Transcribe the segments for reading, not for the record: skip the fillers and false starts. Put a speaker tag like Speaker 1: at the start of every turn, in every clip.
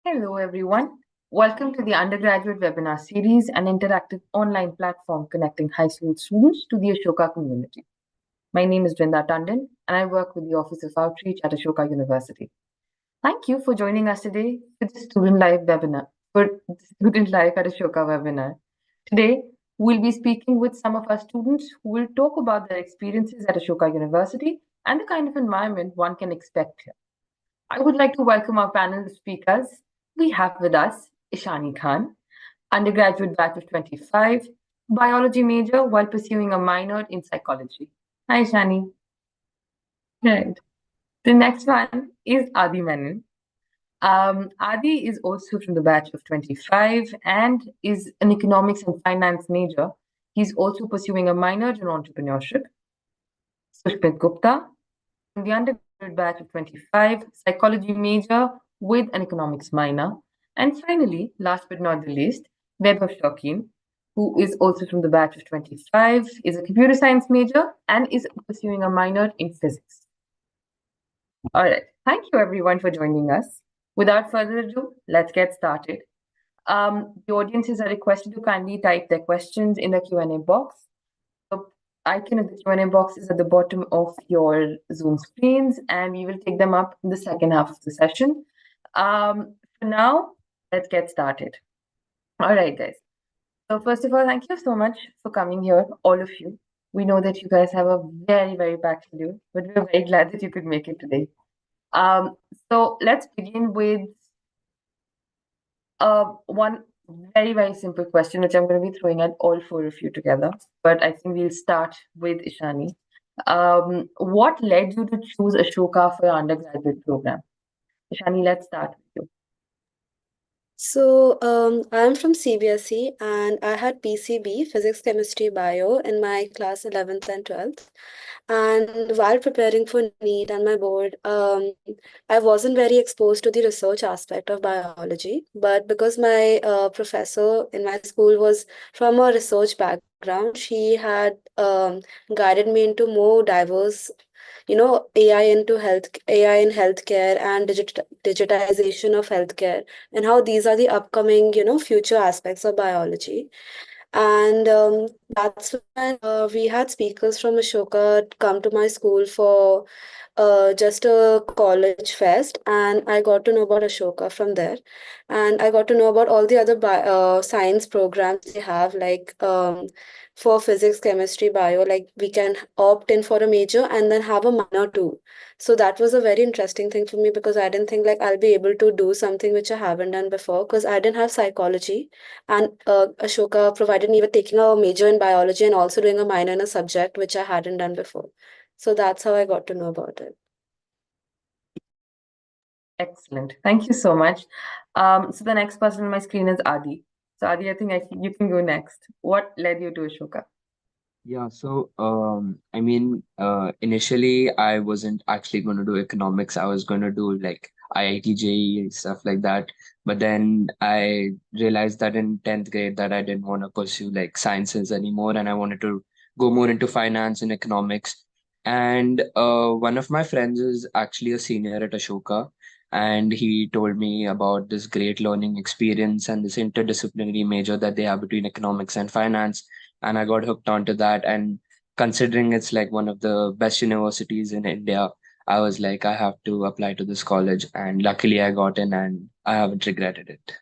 Speaker 1: Hello, everyone. Welcome to the undergraduate webinar series, an interactive online platform connecting high school students to the Ashoka community. My name is Brinda Tandon, and I work with the Office of Outreach at Ashoka University. Thank you for joining us today for the Student Life webinar, for the Student Life at Ashoka webinar. Today, we'll be speaking with some of our students who will talk about their experiences at Ashoka University and the kind of environment one can expect here. I would like to welcome our panel of speakers. We have with us Ishani Khan, undergraduate batch of 25, biology major while pursuing a minor in psychology. Hi, Ishani. Right. The next one is Adi Menon. Adi is also from the batch of 25 and is an economics and finance major. He's also pursuing a minor in entrepreneurship. Sushmit Gupta, from the undergraduate batch of 25, psychology major with an economics minor. And finally, last but not the least, Vaibhav Shokeen, who is also from the batch of 25, is a computer science major and is pursuing a minor in physics. All right. Thank you, everyone, for joining us. Without further ado, let's get started. The audiences are requested to kindly type their questions in the Q&A box. The icon of the Q&A box is at the bottom of your Zoom screens, and we will take them up in the second half of the session. For now, let's get started. All right, guys. So first of all, thank you so much for coming here, all of you. We know that you guys have a very, very packed schedule, but we're very glad that you could make it today. So let's begin with one very, very simple question, which I'm going to be throwing at all four of you together. But I think we'll start with Ishani. What led you to choose Ashoka for your undergraduate program? Ishani, let's start with you.
Speaker 2: I'm from CBSE and I had PCB, Physics, Chemistry, Bio, in my class 11th and 12th. And while preparing for NEET and my board, I wasn't very exposed to the research aspect of biology. But because my professor in my school was from a research background, she had guided me into more diverse AI into health, AI in healthcare and digitization of healthcare, and how these are the upcoming, future aspects of biology. And that's when we had speakers from Ashoka come to my school for just a college fest, and I got to know about Ashoka from there. And I got to know about all the other science programs they have, like for physics, chemistry, bio, like we can opt in for a major and then have a minor too. So that was a very interesting thing for me because I didn't think like I'll be able to do something which I haven't done before because I didn't have psychology, and Ashoka provided me with taking a major in biology and also doing a minor in a subject which I hadn't done before. So that's how I got to know about it.
Speaker 1: Excellent. Thank you so much. So the next person on my screen is Adi. So Adi, I think you can go next. What led you to Ashoka?
Speaker 3: Initially, I wasn't actually going to do economics. I was going to do like IIT JEE stuff like that. But then I realized that in 10th grade that I didn't want to pursue like sciences anymore, and I wanted to go more into finance and economics. And one of my friends is actually a senior at Ashoka, and he told me about this great learning experience and this interdisciplinary major that they have between economics and finance, and I got hooked onto that. And considering it's like one of the best universities in India, I was like, I have to apply to this college. And luckily, I got in and I haven't regretted it.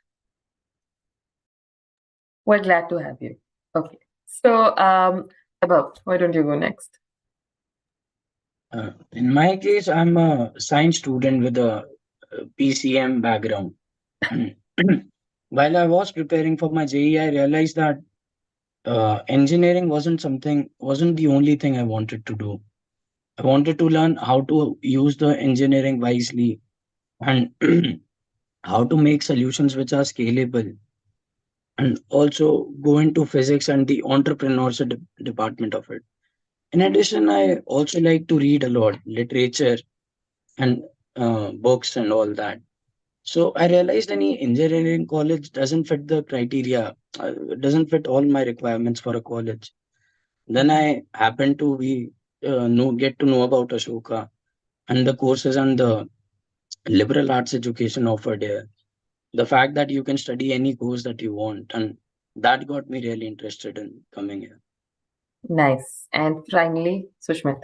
Speaker 1: We're glad to have you. Okay. So, Above, why don't you go next?
Speaker 4: In my case, I'm a science student with a PCM background. While I was preparing for my JEE, I realized that engineering wasn't the only thing I wanted to do. I wanted to learn how to use the engineering wisely and how to make solutions which are scalable, and also go into physics and the entrepreneurship department of it. In addition, I also like to read a lot, literature and books and all that. So I realized any engineering college doesn't fit the criteria, doesn't fit all my requirements for a college. Then I happened to get to know about Ashoka and the courses and the liberal arts education offered here. the fact that you can study any course that you want, and that got me really interested in coming here.
Speaker 1: Nice. And finally, Sushmit.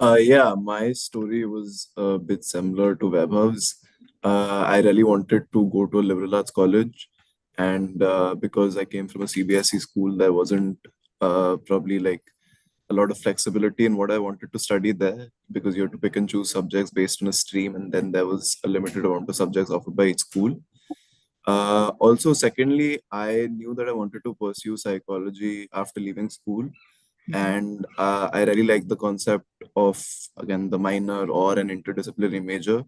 Speaker 5: Yeah, my story was a bit similar to Webhav's. I really wanted to go to a liberal arts college, and because I came from a CBSE school, there wasn't probably like a lot of flexibility in what I wanted to study there because you had to pick and choose subjects based on a stream, and then there was a limited amount of subjects offered by each school. Also, secondly, I knew that I wanted to pursue psychology after leaving school, and I really like the concept of again the minor or an interdisciplinary major.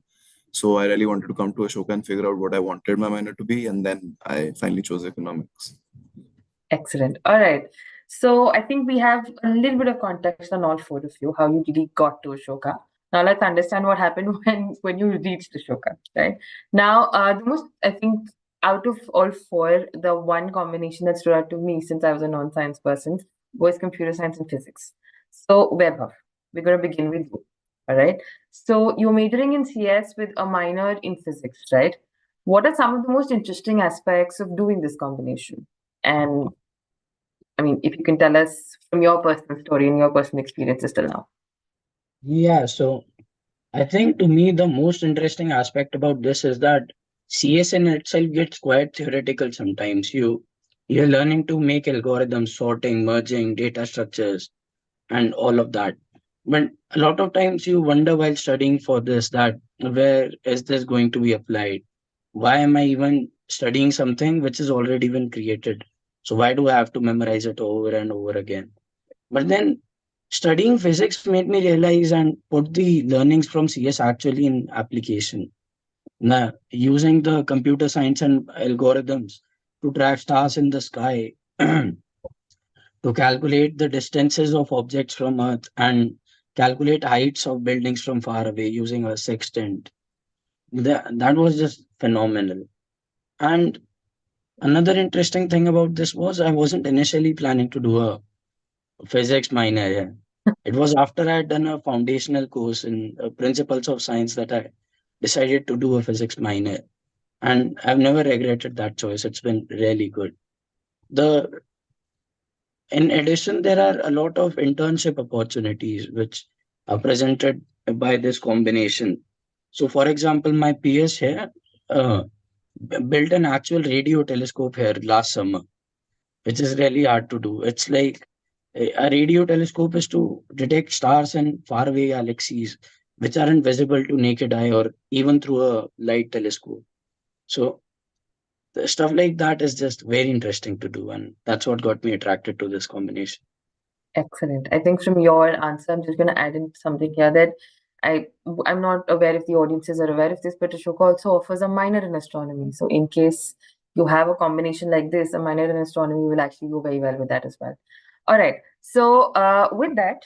Speaker 5: So I really wanted to come to Ashoka and figure out what I wanted my minor to be, and then I finally chose economics.
Speaker 1: Excellent. All right. So I think we have a little bit of context on all four of you, how you really got to Ashoka. Now let's understand what happened when you reached Ashoka, right? Now, the most, I think, out of all four, the one combination that stood out to me since I was a non-science person was computer science and physics. So, Vaibhav, we're going to begin with you. All right. So you're majoring in CS with a minor in physics, right? What are some of the most interesting aspects of doing this combination? And I mean, if you can tell us from your personal story and your personal experiences till now.
Speaker 4: Yeah, so I think to me the most interesting aspect about this is that CS in itself gets quite theoretical sometimes. You're learning to make algorithms, sorting, merging, data structures, and all of that. But a lot of times you wonder while studying for this that where is this going to be applied? Why am I even studying something which is already been created? So why do I have to memorize it over and over again? But then studying physics made me realize and put the learnings from CS actually in application. Now, using the computer science and algorithms to track stars in the sky, to calculate the distances of objects from Earth and calculate heights of buildings from far away using a sextant. That was just phenomenal. And another interesting thing about this was I wasn't initially planning to do a physics minor. Yeah. It was after I had done a foundational course in principles of science that I decided to do a physics minor. And I've never regretted that choice. It's been really good. The In addition, there are a lot of internship opportunities which are presented by this combination. So, for example, my PS here built an actual radio telescope here last summer, which is really hard to do. It's like a radio telescope is to detect stars and faraway galaxies which aren't visible to naked eye or even through a light telescope. So the stuff like that is just very interesting to do, and that's what got me attracted to this combination.
Speaker 1: Excellent. I think from your answer, I'm just going to add in something here that I'm not aware if the audiences are aware of this, but Ashoka also offers a minor in astronomy. So in case you have a combination like this, a minor in astronomy will actually go very well with that as well. All right. So with that,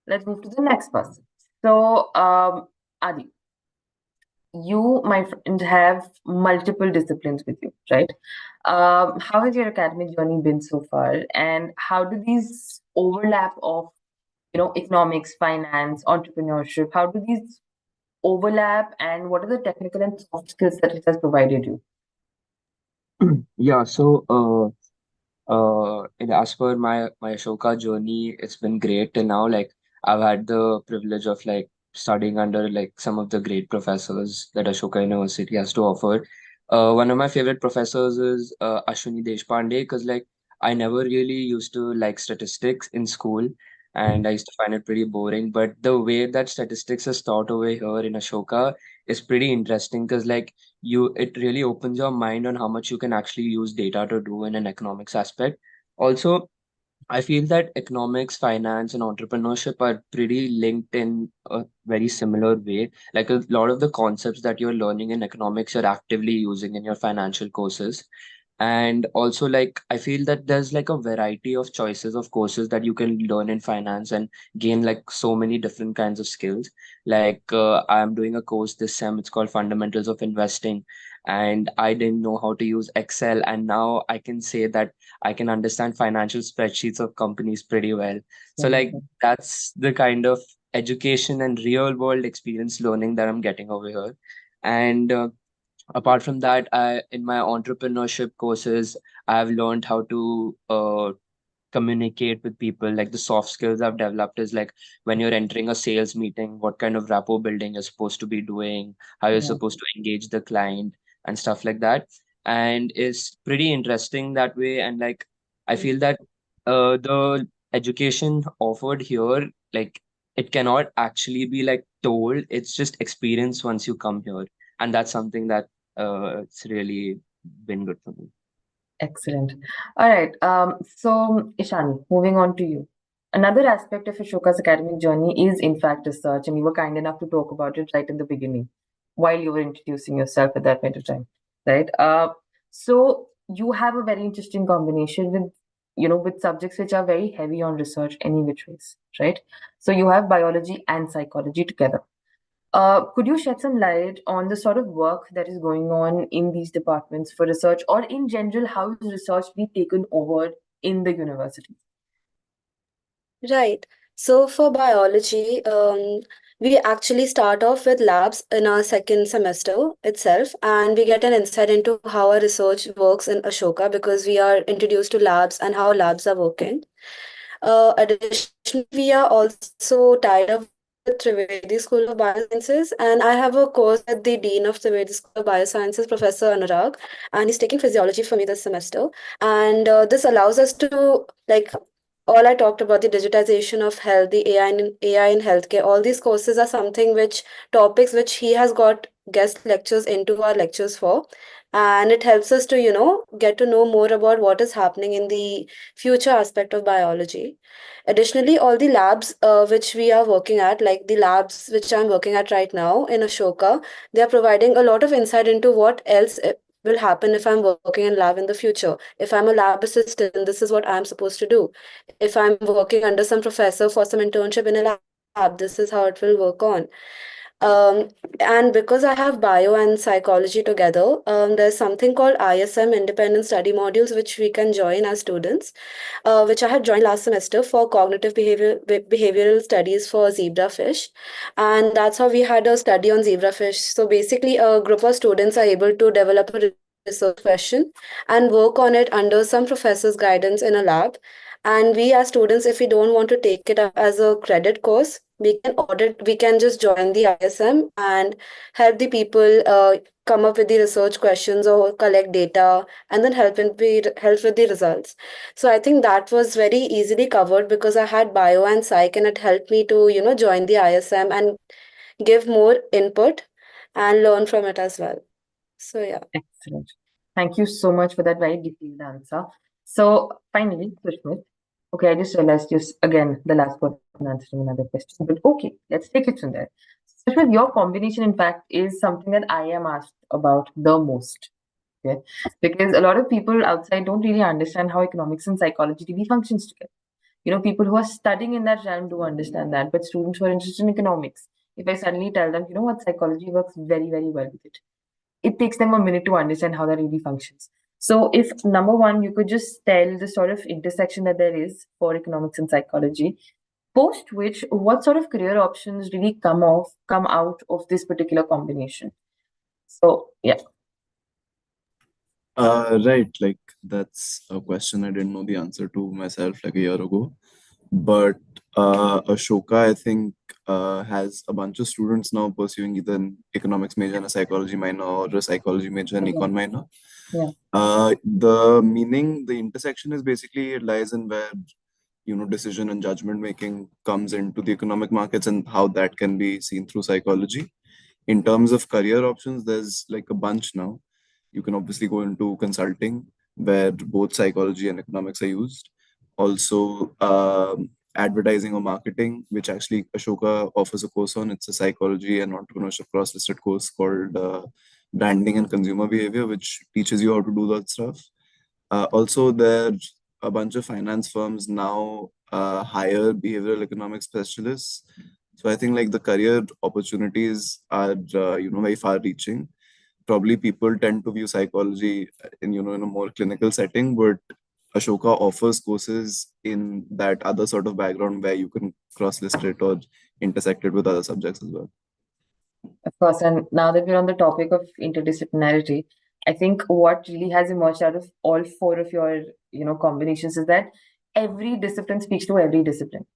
Speaker 1: let's move to the next person. So Adi, you, my friend, have multiple disciplines with you, right? How has your academic journey been so far, and how do these overlap of, economics, finance, entrepreneurship, how do these overlap, and what are the technical and soft skills that it has provided you?
Speaker 3: Yeah, so as per my Ashoka journey, it's been great till now. Like I've had the privilege of like studying under like some of the great professors that Ashoka University has to offer. One of my favorite professors is Ashwini Deshpande because like I never really used to like statistics in school, and I used to find it pretty boring. But the way that statistics is taught over here in Ashoka is pretty interesting because like it really opens your mind on how much you can actually use data to do in an economics aspect. Also, I feel that economics, finance, and entrepreneurship are pretty linked in a very similar way. Like a lot of the concepts that you're learning in economics, you're actively using in your financial courses. And also, like, I feel that there's like a variety of choices of courses that you can learn in finance and gain like so many different kinds of skills. Like, I'm doing a course this sem, it's called Fundamentals of Investing. And I didn't know how to use Excel. And now I can say that I can understand financial spreadsheets of companies pretty well. So, like,
Speaker 1: Wonderful.
Speaker 3: that's the kind of education and real world experience learning that I'm getting over here. And apart from that, I in my entrepreneurship courses, I've learned how to communicate with people. Like the soft skills I've developed is like when you're entering a sales meeting, what kind of rapport building you're supposed to be doing, how you're
Speaker 1: Yeah.
Speaker 3: supposed to engage the client and stuff like that. And it's pretty interesting that way. And like I feel that the education offered here, like it cannot actually be like told. It's just experience once you come here. And that's something that it's really been good for me.
Speaker 1: Excellent. All right. So Ishani, moving on to you. Another aspect of Ashoka's academic journey is, in fact, research, and you were kind enough to talk about it right in the beginning, while you were introducing yourself at that point of time, right? So you have a very interesting combination with, with subjects which are very heavy on research, any which ways, right? So you have biology and psychology together. Could you shed some light on the sort of work that is going on in these departments for research, or in general, how is research being taken over in the university?
Speaker 2: Right. So for biology, we actually start off with labs in our second semester itself, and we get an insight into how our research works in Ashoka because we are introduced to labs and how labs are working. Additionally, we are also tied up with Trivedi School of Biosciences, and I have a course with the Dean of Trivedi School of Biosciences, Professor Anurag, and he's taking physiology for me this semester. And this allows us to like all I talked about the digitization of health, the AI in healthcare. All these courses are something which topics which he has got guest lectures into our lectures for, and it helps us to get to know more about what is happening in the future aspect of biology. Additionally, all the labs which we are working at, like the labs which I'm working at right now in Ashoka, they are providing a lot of insight into what else will happen if I'm working in lab in the future. If I'm a lab assistant, this is what I'm supposed to do. If I'm working under some professor for some internship in a lab, this is how it will work on. Um, and because I have bio and psychology together, there's something called ISM independent study modules which we can join as students, which I had joined last semester for cognitive behavioral studies for zebrafish, and that's how we had a study on zebrafish. So basically, a group of students are able to develop a research question and work on it under some professor's guidance in a lab. And we as students, if we don't want to take it up as a credit course, we can just join the ISM and help the people come up with the research questions or collect data and then help with the results. So I think that was very easily covered because I had bio and psych, and it helped me to join the ISM and give more input and learn from it as well. So yeah.
Speaker 1: Excellent. Thank you so much for that very detailed answer. So finally, Sushmit, okay, I just realized just again the last person answering another question, but okay, let's take it from there. Sushmit, your combination, in fact, is something that I am asked about the most. Okay, because a lot of people outside don't really understand how economics and psychology really functions together. People who are studying in that realm do understand that, but students who are interested in economics, if I suddenly tell them, psychology works very, very well with it takes them a minute to understand how that really functions. So, if number one, you could just tell the sort of intersection that there is for economics and psychology, post which, what sort of career options really come out of this particular combination? So, yeah.
Speaker 5: Right, like that's a question I didn't know the answer to myself like a year ago. But Ashoka, I think, has a bunch of students now pursuing either an economics major and a psychology minor or a psychology major and
Speaker 1: Yeah.
Speaker 5: econ minor.
Speaker 1: Yeah.
Speaker 5: The intersection is basically it lies in where decision and judgment making comes into the economic markets and how that can be seen through psychology. In terms of career options, there's like a bunch now. You can obviously go into consulting, where both psychology and economics are used. Also, advertising or marketing, which actually Ashoka offers a course on. It's a psychology and entrepreneurship cross-listed course called Branding and Consumer Behavior, which teaches you how to do that stuff. Also, there's a bunch of finance firms now hire behavioral economics specialists. So I think like the career opportunities are very far reaching. Probably people tend to view psychology in a more clinical setting, but Ashoka offers courses in that other sort of background where you can cross list it or intersect it with other subjects as well.
Speaker 1: Of course, and now that we're on the topic of interdisciplinarity, I think what really has emerged out of all four of your, combinations is that every discipline speaks to every discipline.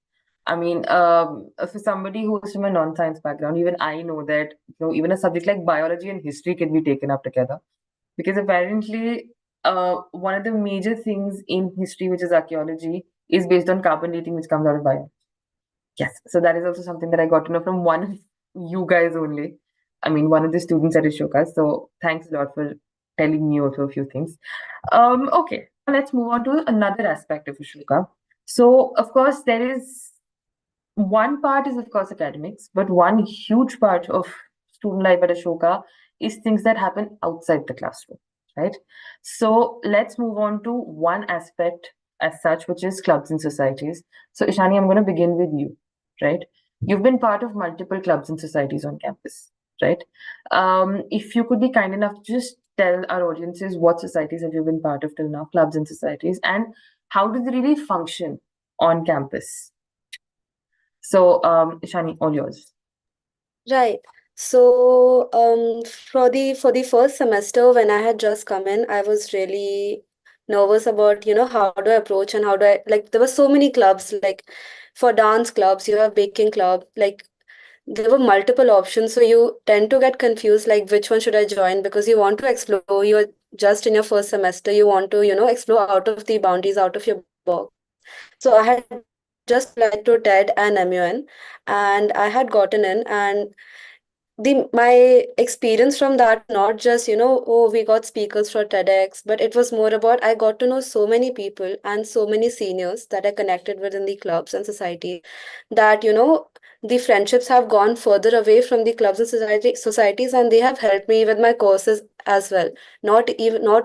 Speaker 1: I mean, for somebody who's from a non-science background, even I know that, even a subject like biology and history can be taken up together. Because apparently, one of the major things in history, which is archaeology, is based on carbon dating, which comes out of biology. Yes, so that is also something that I got to know from one of you guys only. I mean, one of the students at Ashoka. So thanks a lot for telling me also a few things. Okay, let's move on to another aspect of Ashoka. So, of course, there is one part is, of course, academics, but one huge part of student life at Ashoka is things that happen outside the classroom, right? So let's move on to one aspect as such, which is clubs and societies. So, Ishani, I'm going to begin with you, right? You've been part of multiple clubs and societies on campus, right? If you could be kind enough to just tell our audiences what societies have you been part of till now, clubs and societies, and how do they really function on campus? So, Ishani, all yours.
Speaker 2: Right. So, for the first semester when I had just come in, I was really nervous about, how do I approach and how do I like there were so many clubs, like for dance clubs, you have baking club, like there were multiple options, so you tend to get confused like which one should I join because you want to explore, you're just in your first semester, you want to, explore out of the boundaries, out of your box. So I had just applied to TED and MUN and I had gotten in, and my experience from that was not just, oh, we got speakers for TEDx, but it was more about I got to know so many people and so many seniors that I connected with in the clubs and society that, the friendships have gone further away from the clubs and societies, and they have helped me with my courses as well. Not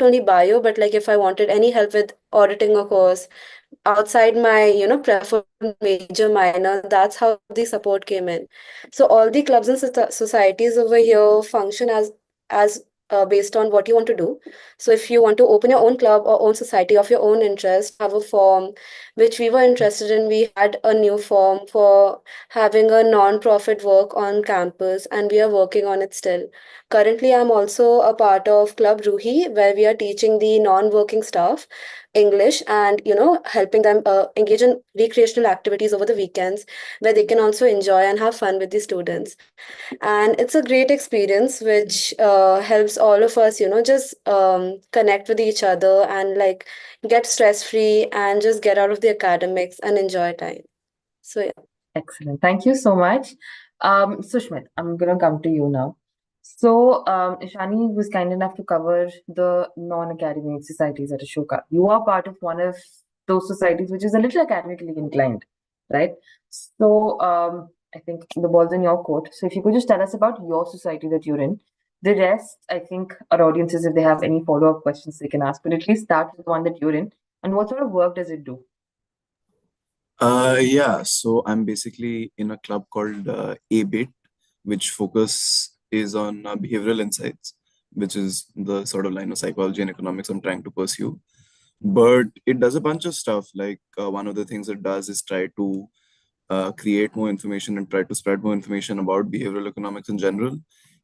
Speaker 2: only bio, but like if I wanted any help with auditing a course outside my preferred major minor, that's how the support came in. So all the clubs and societies over here function as based on what you want to do. So if you want to open your own club or own society of your own interest, have a form which we were interested in. We had a new form for having a non-profit work on campus, and we are working on it still. Currently I'm also a part of Club Ruhi, where we are teaching the non-working staff English and helping them engage in recreational activities over the weekends where they can also enjoy and have fun with the students. And it's a great experience which helps all of us just connect with each other and like get stress free and just get out of the academics and enjoy time. So yeah.
Speaker 1: Excellent. Thank you so much. Sushmit, I'm going to come to you now. So, Ishani was kind enough to cover the non-academic societies at Ashoka. You are part of one of those societies which is a little academically inclined, right? So, I think the ball's in your court. So, if you could just tell us about your society that you're in. The rest, I think our audiences, if they have any follow-up questions, they can ask. But at least start with the one that you're in. And what sort of work does it do?
Speaker 5: Yeah, so I'm basically in a club called ABIT, which focus is on behavioral insights, which is the sort of line of psychology and economics I'm trying to pursue. But it does a bunch of stuff. Like one of the things it does is try to create more information and try to spread more information about behavioral economics in general.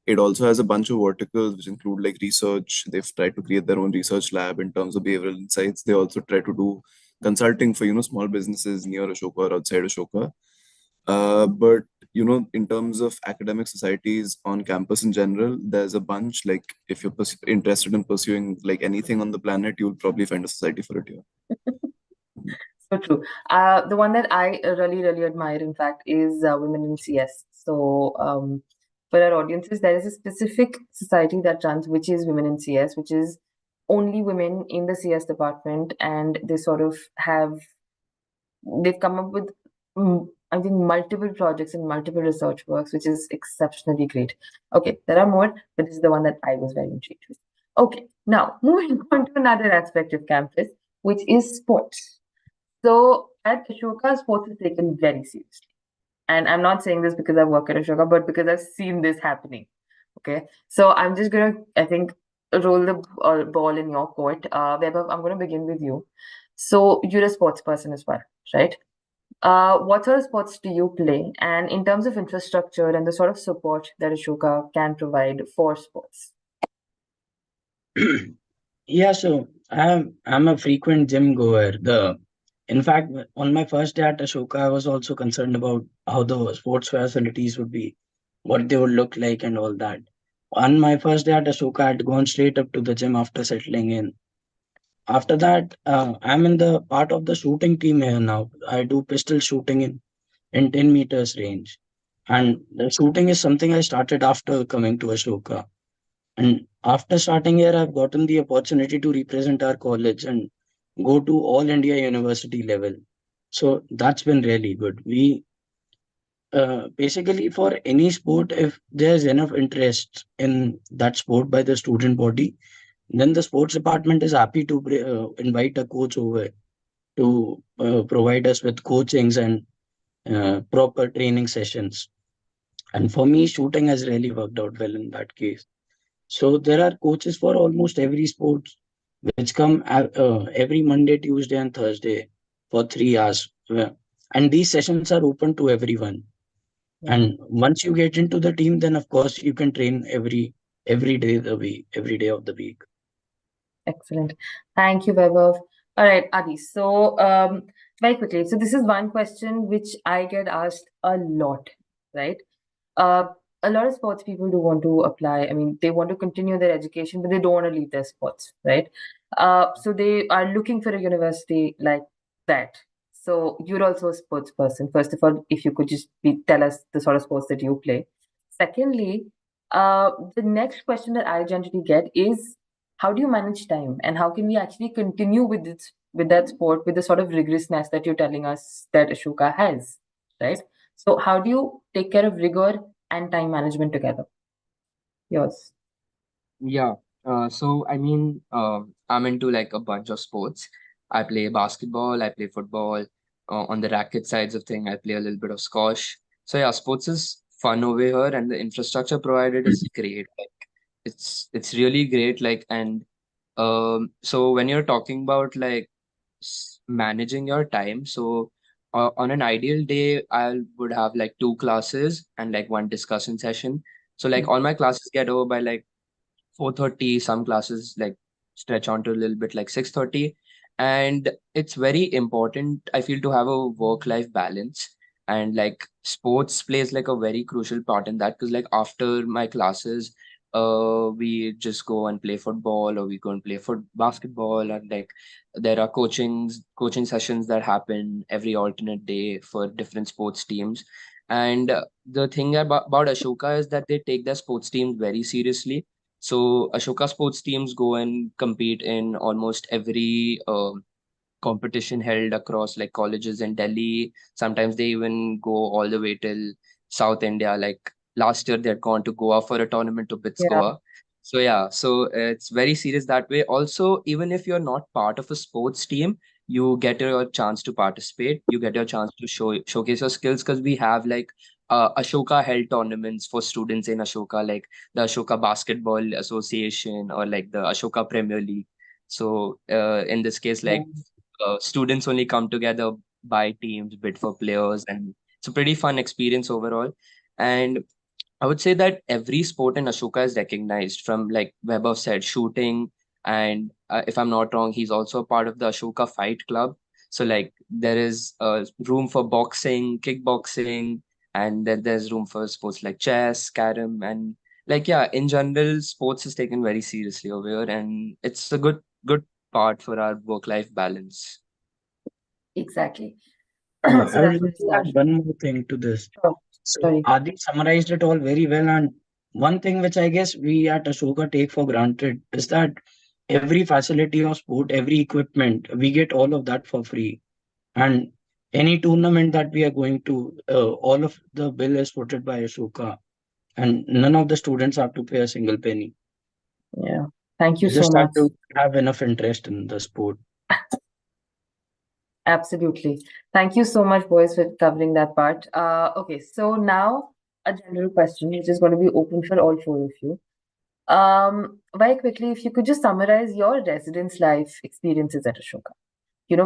Speaker 5: It also has a bunch of verticals which include like research. They've tried to create their own research lab in terms of behavioral insights. They also try to do consulting for small businesses near Ashoka or outside Ashoka. But in terms of academic societies on campus in general, there's a bunch. Like if you're interested in pursuing like anything on the planet, you'll probably find a society for it here.
Speaker 1: So true. The one that I really, really admire, in fact, is Women in CS. So, for our audiences, there is a specific society that runs, which is Women in CS, which is only women in the CS department, and they sort of they've come up with, I think, multiple projects and multiple research works, which is exceptionally great. Okay, there are more, but this is the one that I was very intrigued with. Okay, now moving on to another aspect of campus, which is sports. So at Ashoka, sports is taken very seriously. And I'm not saying this because I work at Ashoka, but because I've seen this happening. Okay. So I'm just going to, I think, roll the ball in your court. Vaibhav, I'm going to begin with you. So you're a sports person as well, right? What sort of sports do you play? And in terms of infrastructure and the sort of support that Ashoka can provide for sports?
Speaker 4: Yeah, so I'm a frequent gym goer. In fact, on my first day at Ashoka, I was also concerned about how the sports facilities would be, what they would look like, and all that. On my first day at Ashoka, I had gone straight up to the gym after settling in. After that, I'm in the part of the shooting team here now. I do pistol shooting in 10 meters range, and the shooting is something I started after coming to Ashoka. And after starting here, I've gotten the opportunity to represent our college and go to all India university level. So that's been really good. We basically, for any sport, if there's enough interest in that sport by the student body, then the sports department is happy to invite a coach over to provide us with coachings and proper training sessions. And for me, shooting has really worked out well in that case. So there are coaches for almost every sport, which come every Monday, Tuesday, and Thursday for 3 hours. And these sessions are open to everyone. And once you get into the team, then of course you can train every day of the week, every day of the week.
Speaker 1: Excellent. Thank you, Vaibhav. All right, Adi. So, very quickly. So, this is one question which I get asked a lot, right? Uh, a lot of sports people do want to apply. I mean, they want to continue their education, but they don't want to leave their sports, right? So they are looking for a university like that. So you're also a sports person. First of all, if you could just tell us the sort of sports that you play. Secondly, the next question that I generally get is, how do you manage time, and how can we actually continue with this, with that sport, with the sort of rigorousness that you're telling us that Ashoka has, right? So how do you take care of rigor and time management together? Yours.
Speaker 3: Yeah. So I mean, I'm into like a bunch of sports. I play basketball, I play football. On the racket sides of thing, I play a little bit of squash. So yeah, sports is fun over here, and the infrastructure provided is great. Like it's really great. Like and so when you're talking about like managing your time, so on an ideal day, I would have like two classes and like one discussion session. So like all my classes get over by like 4:30. Some classes like stretch on to a little bit like 6:30. And it's very important, I feel, to have a work life balance. And like sports plays like a very crucial part in that, because like after my classes, we just go and play football, or we go and play basketball. And like there are coaching sessions that happen every alternate day for different sports teams. And the thing about Ashoka is that they take their sports teams very seriously. So Ashoka sports teams go and compete in almost every competition held across like colleges in Delhi. Sometimes they even go all the way till South India. Like last year, they had gone to Goa for a tournament to bits
Speaker 1: Yeah.
Speaker 3: Goa. So yeah, so it's very serious that way. Also, even if you're not part of a sports team, you get your chance to participate. You get your chance to showcase your skills, because we have like Ashoka held tournaments for students in Ashoka, like the Ashoka Basketball Association or like the Ashoka Premier League. So in this case,
Speaker 1: Yeah.
Speaker 3: like students only come together, buy teams, bid for players, and it's a pretty fun experience overall. And I would say that every sport in Ashoka is recognized, from like Weber said, shooting, and if I'm not wrong, he's also a part of the Ashoka Fight Club. So like there is room for boxing, kickboxing, and then there's room for sports like chess, carom, and like yeah, in general, sports is taken very seriously over here, and it's a good part for our work-life balance.
Speaker 1: Exactly.
Speaker 4: I
Speaker 1: So
Speaker 4: would
Speaker 1: that's
Speaker 4: like
Speaker 1: where it
Speaker 4: to add
Speaker 1: starts.
Speaker 4: one more thing to this.
Speaker 1: Sure.
Speaker 4: So
Speaker 1: Sorry.
Speaker 4: Adi summarized it all very well, and one thing which I guess we at Ashoka take for granted is that every facility of sport, every equipment, we get all of that for free. And any tournament that we are going to, all of the bill is footed by Ashoka, and none of the students have to pay a single penny.
Speaker 1: Yeah. Thank you
Speaker 4: You
Speaker 1: so
Speaker 4: just have
Speaker 1: much.
Speaker 4: to have enough interest in the sport.
Speaker 1: Absolutely. Thank you so much, boys, for covering that part. Okay, so now a general question, which is going to be open for all four of you. Very quickly, if you could just summarize your residence life experiences at Ashoka.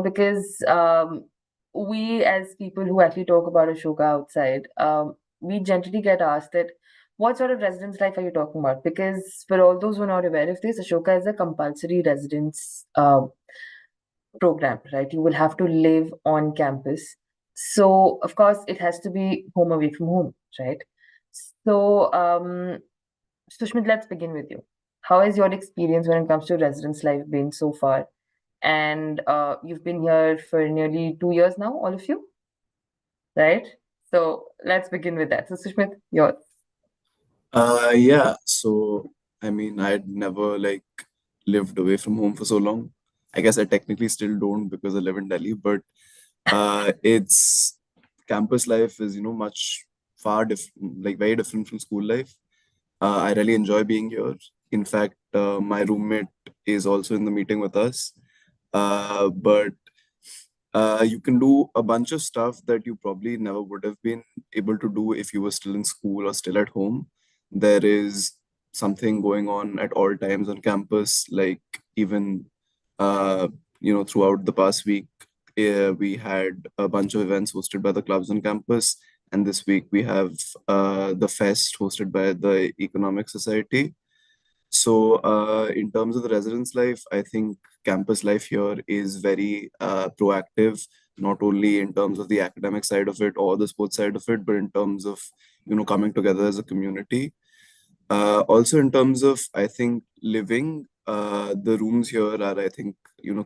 Speaker 1: Because we as people who actually talk about Ashoka outside, we generally get asked that what sort of residence life are you talking about? Because for all those who are not aware of this, Ashoka is a compulsory residence program, right? You will have to live on campus. So, of course, it has to be home away from home, right? So, Sushmit, let's begin with you. How has your experience when it comes to residence life been so far? And you've been here for nearly 2 years now, all of you, right? So let's begin with that. So, Sushmit, yours.
Speaker 5: Yeah, so I mean, I'd never like lived away from home for so long. I guess I technically still don't because I live in Delhi, but it's campus life is, much far different, like very different from school life. I really enjoy being here. In fact, my roommate is also in the meeting with us. But you can do a bunch of stuff that you probably never would have been able to do if you were still in school or still at home. There is something going on at all times on campus, like even uh, throughout the past week, we had a bunch of events hosted by the clubs on campus, and this week we have the fest hosted by the Economic Society. So, in terms of the residence life, I think campus life here is very proactive, not only in terms of the academic side of it or the sports side of it, but in terms of, coming together as a community. Also, in terms of, I think, living, the rooms here are, I think,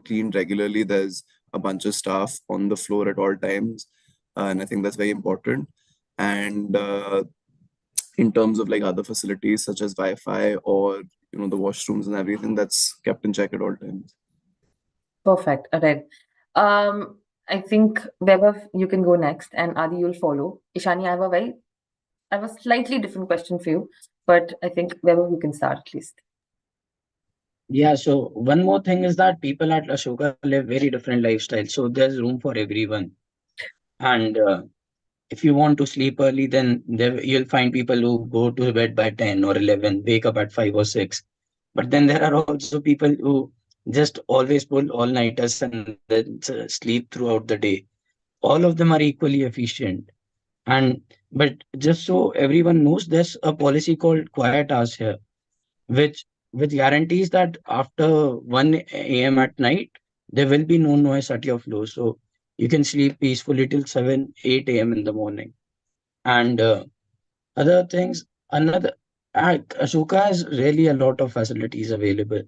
Speaker 5: cleaned regularly. There's a bunch of staff on the floor at all times, and I think that's very important. And in terms of like other facilities such as Wi-Fi or the washrooms and everything, that's kept in check at all times.
Speaker 1: Perfect. All right. I think Vaibhav, you can go next, and Adi, you'll follow. Ishani, I have a slightly different question for you, but I think Vaibhav, you can start at least.
Speaker 4: Yeah, so one more thing is that people at Ashoka live very different lifestyles. So there's room for everyone. And if you want to sleep early, then there, you'll find people who go to bed by 10 or 11, wake up at 5 or 6. But then there are also people who just always pull all-nighters and then sleep throughout the day. All of them are equally efficient. And but just so everyone knows, there's a policy called quiet hours here, which which guarantees that after 1 a.m. at night, there will be no noise at your floor. So you can sleep peacefully till 7, 8 a.m. in the morning. And other things, another, Ashoka has really a lot of facilities available.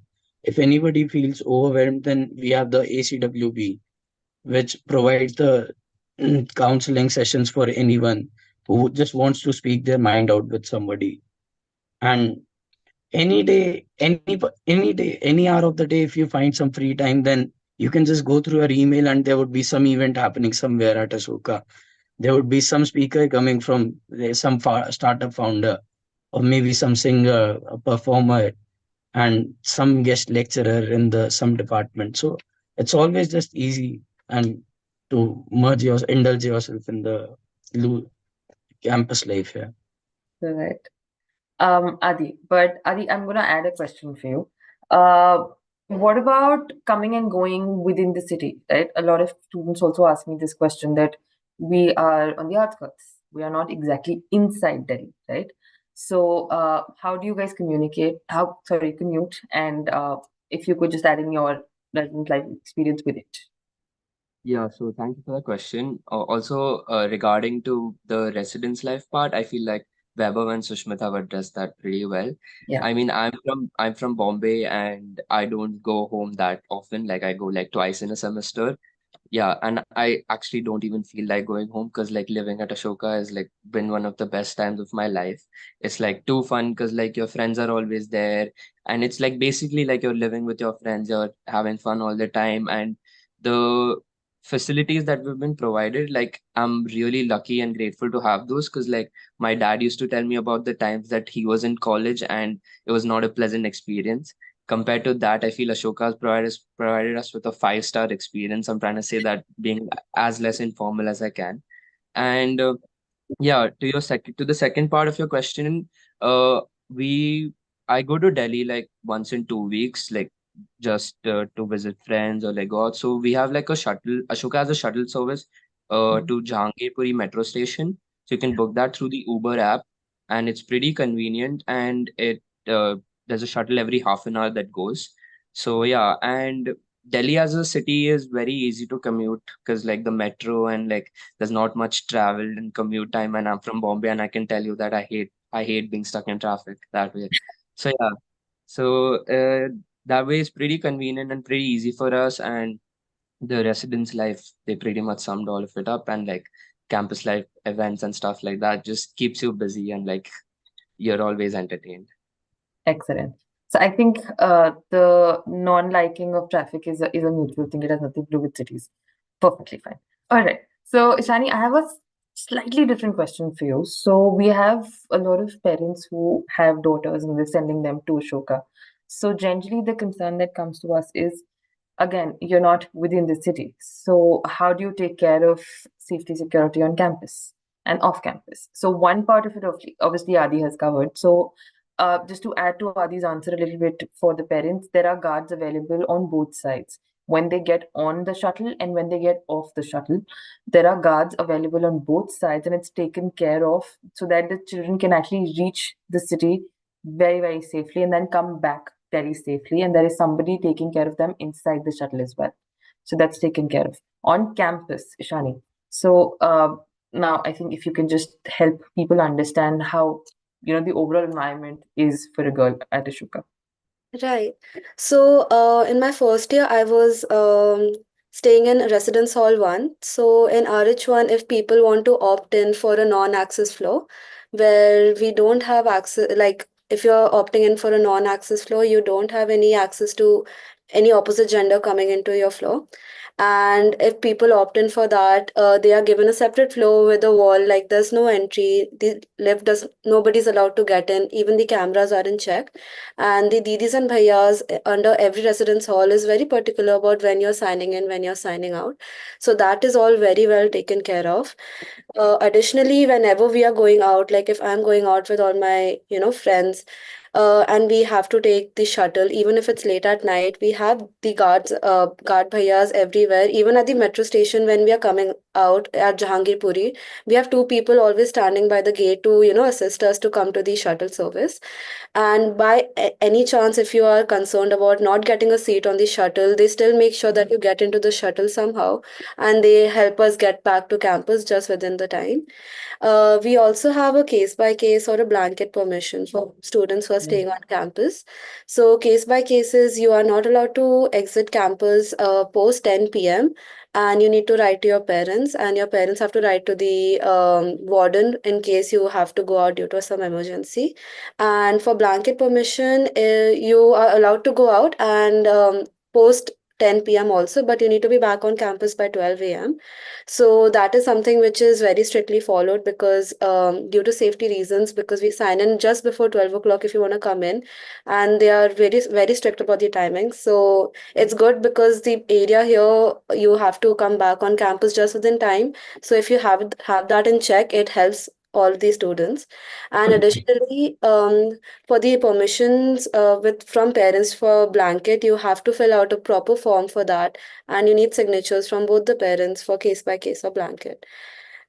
Speaker 4: If anybody feels overwhelmed, then we have the ACWB, which provides the counseling sessions for anyone who just wants to speak their mind out with somebody. And any day, any day, any hour of the day, if you find some free time, then you can just go through your email and there would be some event happening somewhere at Ashoka. There would be some speaker coming from some startup founder, or maybe some singer, a performer, and some guest lecturer in the some department. So it's always just easy and to indulge yourself in the lo- campus life here.
Speaker 1: All right. Adi, but Adi, I'm gonna add a question for you. Uh, what about coming and going within the city, right? A lot of students also ask me this question that we are on the outskirts. We are not exactly inside Delhi, right? So, how do you guys communicate? Commute? And if you could just add in your resident life experience with it.
Speaker 3: Yeah, so thank you for the question. Also, regarding to the residence life part, I feel like Vaibhav and Sushmit have addressed that pretty well.
Speaker 1: Yeah.
Speaker 3: I mean, I'm from Bombay and I don't go home that often. Like I go like twice in a semester. Yeah, and I actually don't even feel like going home because like living at Ashoka has like been one of the best times of my life. It's like too fun because like your friends are always there, and it's like basically like you're living with your friends, you're having fun all the time, and the facilities that we've been provided, like I'm really lucky and grateful to have those because like my dad used to tell me about the times that he was in college and it was not a pleasant experience. Compared to that, I feel Ashoka has provided us with a five-star experience. I'm trying to say that being as less informal as I can. And yeah, to the second part of your question, we I go to Delhi like once in 2 weeks, like just to visit friends or like go out. So we have like a shuttle. Ashoka has a shuttle service to Jahangirpuri metro station. So you can book that through the Uber app, and it's pretty convenient. And it there's a shuttle every half an hour that goes. So yeah, and Delhi as a city is very easy to commute because like the metro and like there's not much travel and commute time. And I'm from Bombay, and I can tell you that I hate being stuck in traffic that way. So yeah, so that way is pretty convenient and pretty easy for us. And the residence life, they pretty much summed all of it up. And like campus life events and stuff like that just keeps you busy and like you're always entertained.
Speaker 1: Excellent. So I think the non-liking of traffic is a mutual thing. It has nothing to do with cities. Perfectly fine. All right. So Ishani, I have a slightly different question for you. So we have a lot of parents who have daughters and they're sending them to Ashoka. So generally the concern that comes to us is, again, you're not within the city. So how do you take care of safety security on campus and off campus? So one part of it, obviously, Adi has covered. So just to add to Adi's answer a little bit for the parents, there are guards available on both sides. When they get on the shuttle and when they get off the shuttle, there are guards available on both sides, and it's taken care of so that the children can actually reach the city very, very safely and then come back very safely. And there is somebody taking care of them inside the shuttle as well. So that's taken care of on campus, Ishani. So now I think if you can just help people understand how the overall environment is for a girl at Ashoka.
Speaker 2: Right. So, in my first year, I was staying in residence hall one. So, in RH1, if people want to opt in for a non-access floor, where we don't have access, like if you're opting in for a non-access floor, you don't have any access to any opposite gender coming into your floor. And if people opt in for that, they are given a separate floor with a wall, like there's no entry. The lift does, nobody's allowed to get in. Even the cameras are in check, and the didis and bhaiyas under every residence hall is very particular about when you're signing in, when you're signing out. So that is all very well taken care of. Additionally, whenever we are going out, like if I'm going out with all my friends, and we have to take the shuttle, even if it's late at night, we have the guard bhaiyas everywhere. Even at the metro station, when we are coming out at Jahangirpuri, we have two people always standing by the gate to assist us to come to the shuttle service. And by any chance, if you are concerned about not getting a seat on the shuttle, they still make sure that you get into the shuttle somehow, and they help us get back to campus just within the time. We also have a case by case or a blanket permission for students who are staying on campus. So, case by cases, you are not allowed to exit campus post 10 p.m., and you need to write to your parents, and your parents have to write to the warden in case you have to go out due to some emergency. And for blanket permission, you are allowed to go out and post 10 p.m. also, but you need to be back on campus by 12 a.m. So that is something which is very strictly followed because due to safety reasons, because we sign in just before 12 o'clock if you want to come in, and they are very, very strict about the timing. So it's good because the area here, you have to come back on campus just within time. So if you have that in check, it helps all the students. And additionally, for the permissions with from parents for blanket, you have to fill out a proper form for that, and you need signatures from both the parents for case by case or blanket.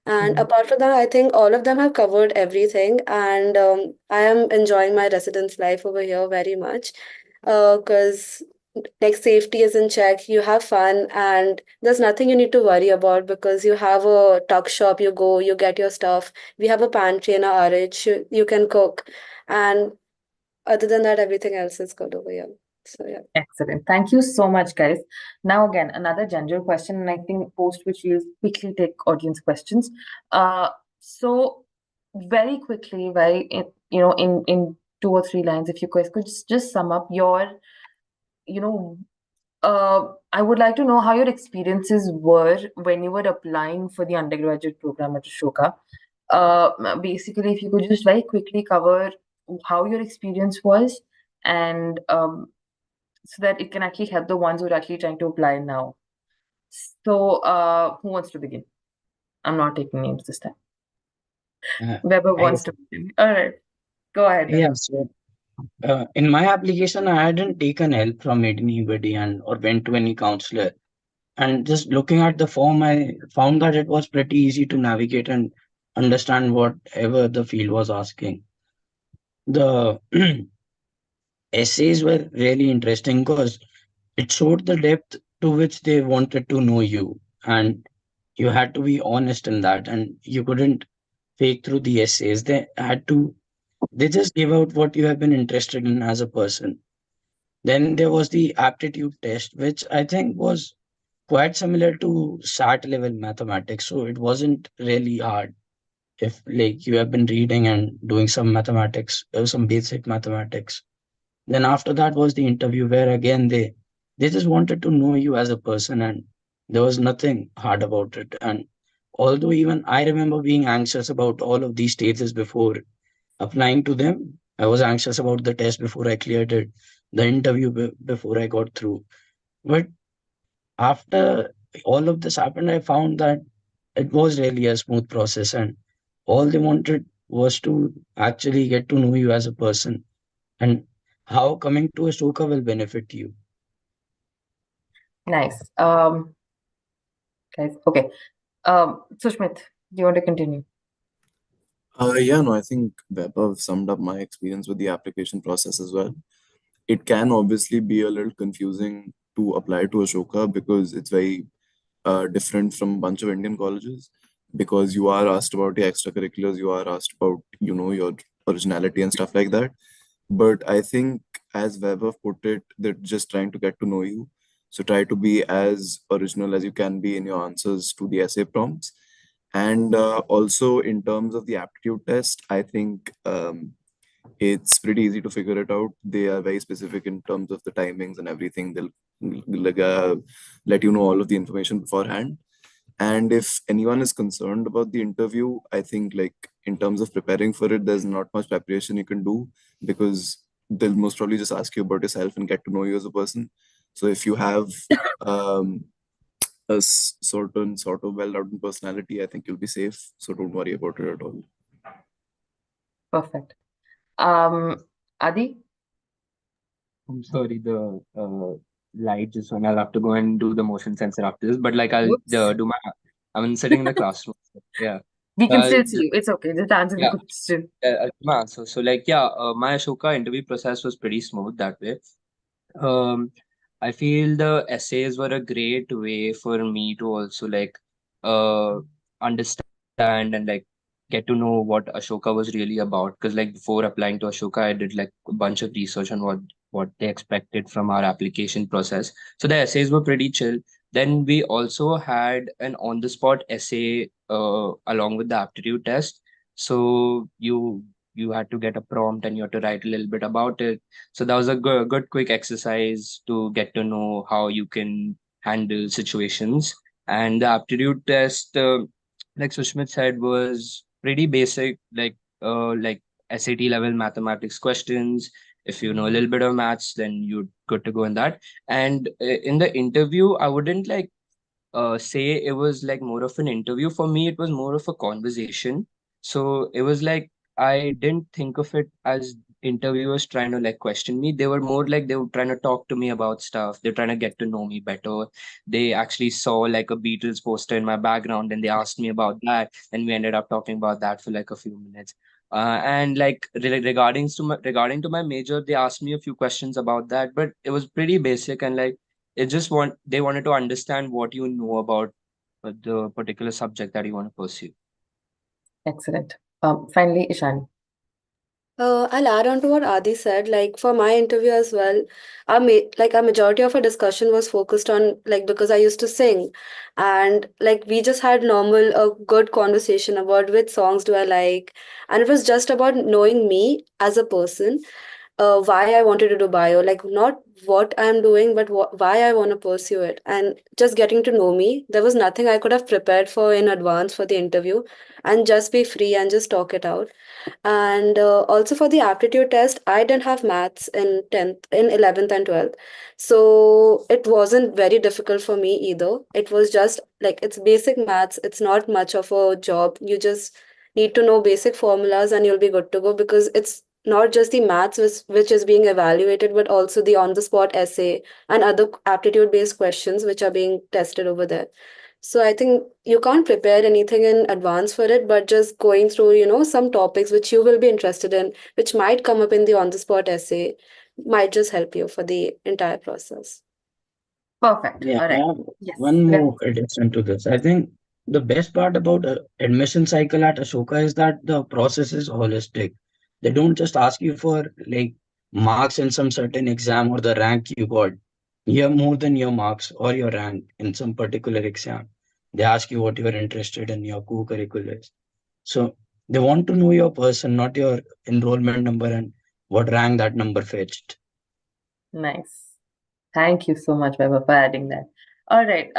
Speaker 2: And apart from that, I think all of them have covered everything, and I am enjoying my residence life over here very much because like safety is in check, you have fun, and there's nothing you need to worry about because you have a tuck shop, you go, you get your stuff. We have a pantry in our RH, you can cook, and other than that, everything else is good over here. So yeah.
Speaker 1: Excellent. Thank you so much, guys. Now, again, another general question, and I think post which we'll quickly take audience questions. So very quickly, in 2 or 3 lines, if you guys could just sum up your, you know, I would like to know how your experiences were when you were applying for the undergraduate program at Ashoka. Basically, if you could just very quickly cover how your experience was and so that it can actually help the ones who are actually trying to apply now. So, who wants to begin? I'm not taking names this time. Weber
Speaker 4: I,
Speaker 1: wants to begin. All right, go ahead,
Speaker 4: yeah,
Speaker 1: Weber.
Speaker 4: so in my application, I hadn't taken help from anybody and or went to any counselor. And just looking at the form, I found that it was pretty easy to navigate and understand whatever the field was asking. The essays were really interesting because it showed the depth to which they wanted to know you, and you had to be honest in that, and you couldn't fake through the essays. They just gave out what you have been interested in as a person. Then there was the aptitude test, which I think was quite similar to SAT level mathematics. So it wasn't really hard if like you have been reading and doing some mathematics, some basic mathematics. Then after that was the interview where again they just wanted to know you as a person, and there was nothing hard about it. And although even I remember being anxious about all of these stages before applying to them, I was anxious about the test before I cleared it, the interview before I got through. But after all of this happened, I found that it was really a smooth process, and all they wanted was to actually get to know you as a person and how coming to Ashoka will benefit you.
Speaker 1: Nice. Guys, okay. Sushmit, do you want to continue?
Speaker 5: Yeah, no, I think Vaibhav summed up my experience with the application process as well. It can obviously be a little confusing to apply to Ashoka because it's very different from a bunch of Indian colleges, because you are asked about your extracurriculars, you are asked about, your originality and stuff like that. But I think, as Vaibhav put it, they're just trying to get to know you. So try to be as original as you can be in your answers to the essay prompts. And also, in terms of the aptitude test, I think it's pretty easy to figure it out. They are very specific in terms of the timings and everything. They'll like, let you know all of the information beforehand. And if anyone is concerned about the interview, I think, like, in terms of preparing for it, there's not much preparation you can do, because they'll most probably just ask you about yourself and get to know you as a person. So if you have um, a certain sort of well-rounded personality, I think you'll be safe. So don't worry about it at all.
Speaker 1: Perfect. Adi?
Speaker 3: I'm sorry, the light just went. I'll have to go and do the motion sensor after this. But like I'll
Speaker 1: Whoops.
Speaker 3: do my. I'm sitting in the classroom. So, yeah.
Speaker 1: We can still see
Speaker 3: Just,
Speaker 1: you. It's okay. Just answer the
Speaker 3: yeah.
Speaker 1: question.
Speaker 3: I'll do my answer. So like yeah, my Ashoka interview process was pretty smooth that way. Um, I feel the essays were a great way for me to also like uh understand and like get to know what Ashoka was really about. Because like before applying to Ashoka, I did like a bunch of research on what they expected from our application process. So the essays were pretty chill. Then we also had an on-the-spot essay along with the aptitude test. So you had to get a prompt and you had to write a little bit about it. So that was a good quick exercise to get to know how you can handle situations. And the aptitude test, like Sushmit said, was pretty basic, like SAT level mathematics questions. If you know a little bit of maths, then you're good to go in that. And in the interview, I wouldn't like say it was like more of an interview. For me, it was more of a conversation. So it was like I didn't think of it as interviewers trying to like question me. They were more like they were trying to talk to me about stuff. They're trying to get to know me better. They actually saw like a Beatles poster in my background and they asked me about that. And we ended up talking about that for like a few minutes. And like regarding to my major, they asked me a few questions about that, but it was pretty basic and like they wanted to understand what you know about the particular subject that you want to pursue.
Speaker 1: Excellent. Finally, Ishani.
Speaker 2: I'll add on to what Adi said. Like for my interview as well, our majority of our discussion was focused on like because I used to sing, and like we just had normal a good conversation about which songs do I like, and it was just about knowing me as a person, why I wanted to do bio, like not what I'm doing, but why I want to pursue it, and just getting to know me. There was nothing I could have prepared for in advance for the interview, and just be free and just talk it out. And also for the aptitude test, I didn't have maths in 10th, in 11th and 12th. So it wasn't very difficult for me either. It was just like it's basic maths. It's not much of a job. You just need to know basic formulas and you'll be good to go because it's not just the maths which is being evaluated, but also the on the spot essay and other aptitude based questions which are being tested over there. So I think you can't prepare anything in advance for it, but just going through, some topics which you will be interested in, which might come up in the on the spot essay, might just help you for the entire process.
Speaker 1: Perfect.
Speaker 4: Yeah,
Speaker 1: All
Speaker 4: I
Speaker 1: right.
Speaker 4: have
Speaker 1: Yes.
Speaker 4: one
Speaker 1: Let's.
Speaker 4: more addition to this. I think the best part about admission cycle at Ashoka is that the process is holistic. They don't just ask you for like marks in some certain exam or the rank you got. You have more than your marks or your rank in some particular exam. They ask you what you are interested in, your co-curriculars. So they want to know your person, not your enrollment number and what rank that number fetched.
Speaker 1: Nice. Thank you so much, Weber, for adding that. All right.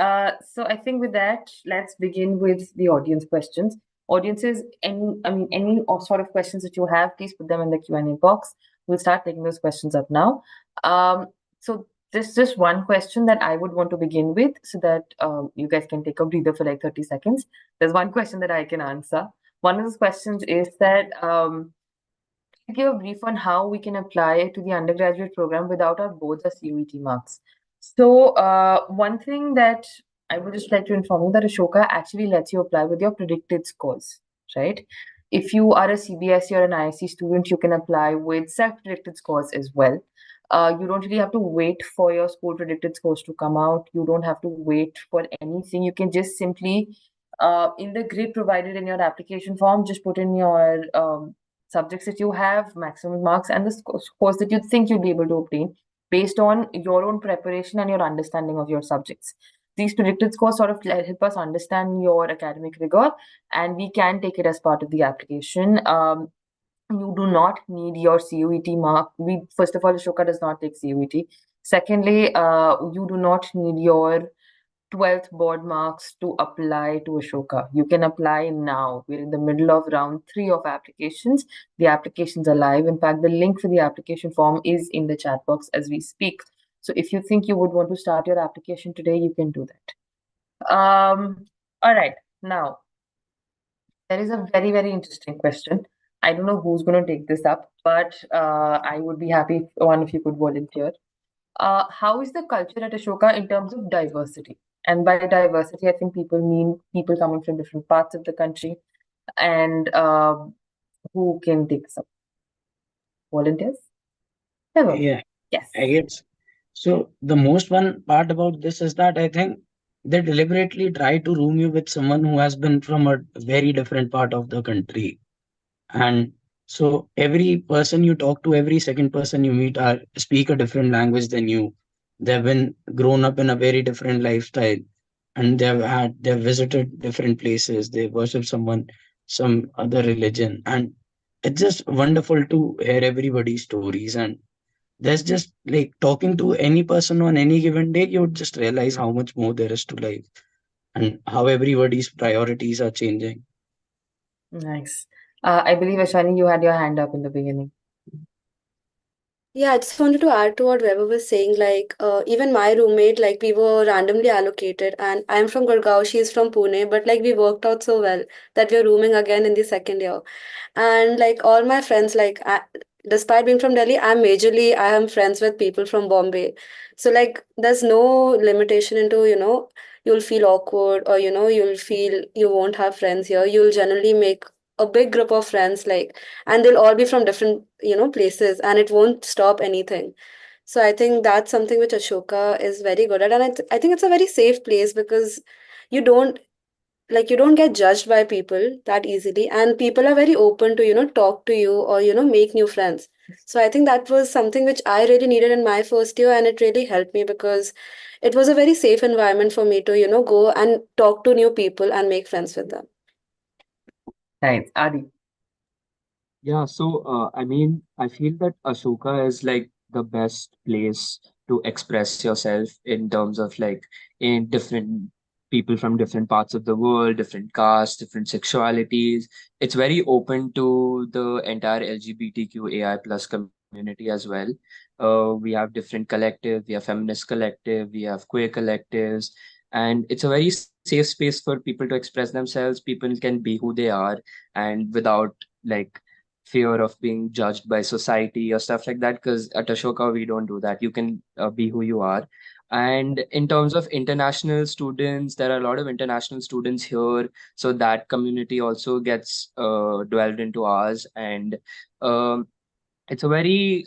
Speaker 1: So I think with that, let's begin with the audience questions. Audiences, any sort of questions that you have, please put them in the Q&A box. We'll start taking those questions up now. So there's just one question that I would want to begin with so that you guys can take a breather for like 30 seconds. There's one question that I can answer. One of those questions is that give a brief on how we can apply to the undergraduate program without our boards or CUET marks. So, one thing that I would just like to inform you that Ashoka actually lets you apply with your predicted scores, right? If you are a CBSE or an ISC student, you can apply with self-predicted scores as well. You don't really have to wait for your school predicted scores to come out. You don't have to wait for anything. You can just simply, in the grid provided in your application form, just put in your subjects that you have, maximum marks, and the scores that you think you'll be able to obtain based on your own preparation and your understanding of your subjects. These predicted scores sort of help us understand your academic rigor, and we can take it as part of the application. You do not need your CUET mark. We first of all, Ashoka does not take CUET. Secondly, you do not need your 12th board marks to apply to Ashoka. You can apply now. We're in the middle of round 3 of applications. The applications are live. In fact, the link for the application form is in the chat box as we speak. So if you think you would want to start your application today, you can do that. All right. Now, there is a very, very interesting question. I don't know who's going to take this up, but I would be happy if one of you could volunteer. How is the culture at Ashoka in terms of diversity? And by diversity, I think people mean people coming from different parts of the country. And who can take some volunteers? Ever?
Speaker 4: Yeah,
Speaker 1: Yes.
Speaker 4: I guess. So the most one part about this is that I think they deliberately try to room you with someone who has been from a very different part of the country. And so every person you talk to, every second person you meet are speak a different language than you. They've been grown up in a very different lifestyle and they've visited different places. They worship some other religion. And it's just wonderful to hear everybody's stories. And there's just like talking to any person on any given day, you would just realize how much more there is to life and how everybody's priorities are changing.
Speaker 1: Nice. I believe, Ashani, you had your hand up in the beginning.
Speaker 2: Yeah, I just wanted to add to what Weber was saying. Like, even my roommate, like, we were randomly allocated, and I'm from Gurgaon, she's from Pune, but like, we worked out so well that we're rooming again in the second year. And like, all my friends, like, despite being from Delhi, I am friends with people from Bombay. So, like, there's no limitation into, you'll feel awkward or, you'll feel you won't have friends here. You'll generally make a big group of friends, like, and they'll all be from different places, and it won't stop anything. So I think that's something which Ashoka is very good at, and I think it's a very safe place because you don't you don't get judged by people that easily, and people are very open to talk to you or make new friends. So I think that was something which I really needed in my first year, and it really helped me because it was a very safe environment for me to go and talk to new people and make friends with them.
Speaker 1: Nice. Adi.
Speaker 3: Yeah, so I mean, I feel that Ashoka is like the best place to express yourself in terms of like in different people from different parts of the world, different castes, different sexualities. It's very open to the entire LGBTQAI plus community as well. We have different collectives, we have feminist collective, we have queer collectives, and it's a very safe space for people to express themselves. People can be who they are and without like fear of being judged by society or stuff like that. Because at Ashoka, we don't do that. You can be who you are. And in terms of international students, there are a lot of international students here. So that community also gets dwelled into ours. And um, it's a very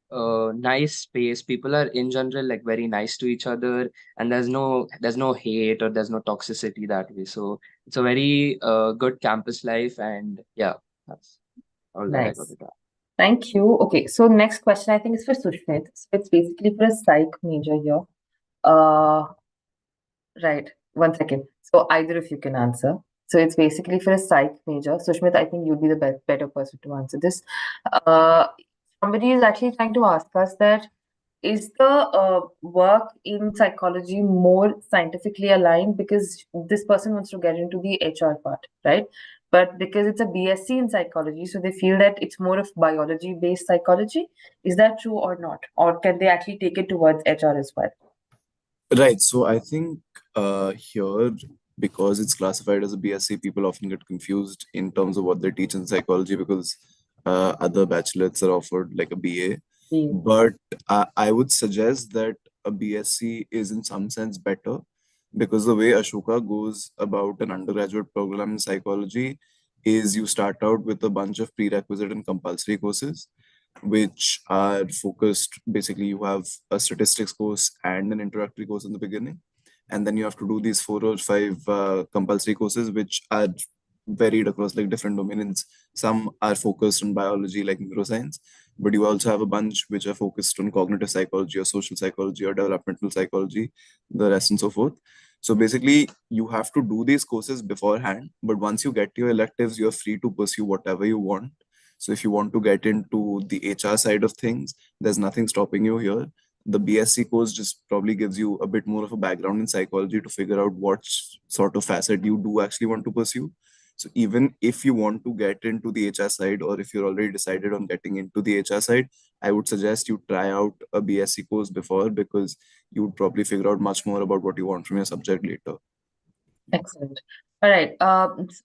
Speaker 3: nice space. People are in general like very nice to each other, and there's no hate or there's no toxicity that way. So it's a very good campus life, and yeah, that's all that I got
Speaker 1: Nice.
Speaker 3: to talk.
Speaker 1: Thank you. Okay, so next question I think is for Sushmit. So it's basically for a psych major here. Uh, right. One second. So either of you can answer. So it's basically for a psych major. Sushmit, I think you'd be the better person to answer this. Uh, Somebody is actually trying to ask us that is the work in psychology more scientifically aligned, because this person wants to get into the HR part, right? But because it's a BSc in psychology, so they feel that it's more of biology based psychology. Is that true or not? Or can they actually take it towards HR as well?
Speaker 5: Right. So I think here, because it's classified as a BSc, people often get confused in terms of what they teach in psychology because other bachelors are offered like a BA.
Speaker 1: Mm.
Speaker 5: But I would suggest that a BSc is in some sense better because the way Ashoka goes about an undergraduate program in psychology is you start out with a bunch of prerequisite and compulsory courses which are focused. Basically, you have a statistics course and an introductory course in the beginning, and then you have to do these 4 or 5 compulsory courses which are varied across like different domains. Some are focused on biology like neuroscience, but you also have a bunch which are focused on cognitive psychology or social psychology or developmental psychology, the rest and so forth. So basically you have to do these courses beforehand, but once you get your electives, you're free to pursue whatever you want. So if you want to get into the HR side of things, there's nothing stopping you here. The BSc course just probably gives you a bit more of a background in psychology to figure out what sort of facet you do actually want to pursue. So even if you want to get into the HR side, or if you're already decided on getting into the HR side, I would suggest you try out a BSc course before, because you would probably figure out much more about what you want from your subject later.
Speaker 1: Excellent. All right.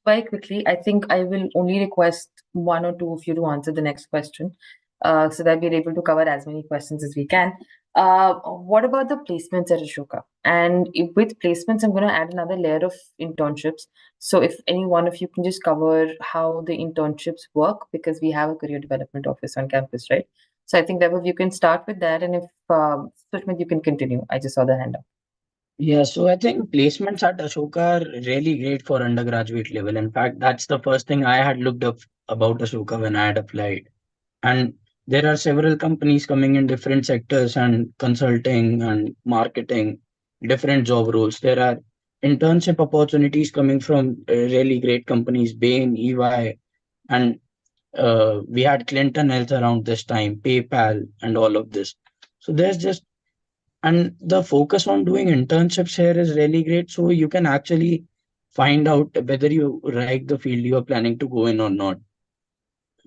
Speaker 1: Very quickly, I think I will only request one or two of you to answer the next question, so that we're able to cover as many questions as we can. What about the placements at Ashoka? And with placements, I'm going to add another layer of internships. So if any one of you can just cover how the internships work, because we have a career development office on campus, right? So I think that you can start with that, and if Sushmit, you can continue. I just saw the hand up.
Speaker 4: Yeah, so I think placements at Ashoka are really great for undergraduate level. In fact, that's the first thing I had looked up about Ashoka when I had applied. And there are several companies coming in different sectors and consulting and marketing, different job roles. There are internship opportunities coming from really great companies, Bain, EY, and we had Clinton Health around this time, PayPal, and all of this. So there's just, and the focus on doing internships here is really great. So you can actually find out whether you like the field you are planning to go in or not,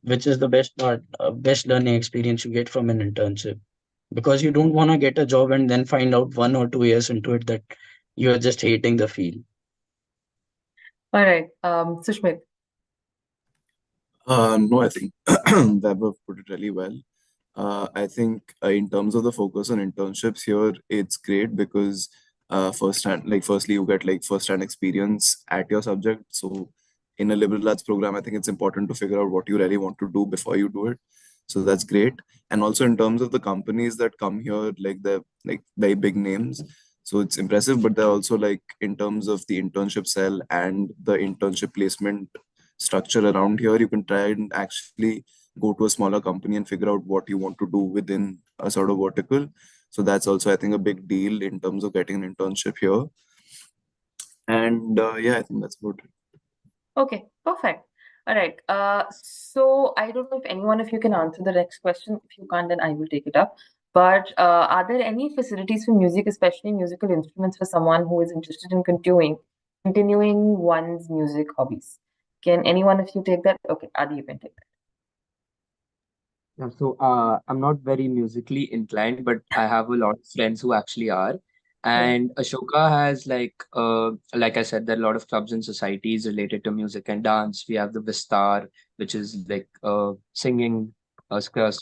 Speaker 4: which is the best part, best learning experience you get from an internship. Because you don't want to get a job and then find out 1 or 2 years into it that you are just hating the field.
Speaker 1: All right, Sushmit.
Speaker 5: No, I think Vaibhav put it really well. I think in terms of the focus on internships here, it's great because firstly, you get like first-hand experience at your subject. So in a liberal arts program, I think it's important to figure out what you really want to do before you do it. So that's great. And also in terms of the companies that come here, like they're like very big names. So it's impressive, but they're also like in terms of the internship cell and the internship placement structure around here, you can try and actually go to a smaller company and figure out what you want to do within a sort of vertical. So that's also, I think, a big deal in terms of getting an internship here. And yeah, I think that's about it.
Speaker 1: Okay, perfect. All right. So I don't know if any one of you can answer the next question. If you can't, then I will take it up. But are there any facilities for music, especially musical instruments, for someone who is interested in continuing one's music hobbies? Can any one of you take that? Okay, Adi, you can take that.
Speaker 3: Yeah, so I'm not very musically inclined, but I have a lot of friends who actually are. And Ashoka has like I said, there are a lot of clubs and societies related to music and dance. We have the Vistar, which is like singing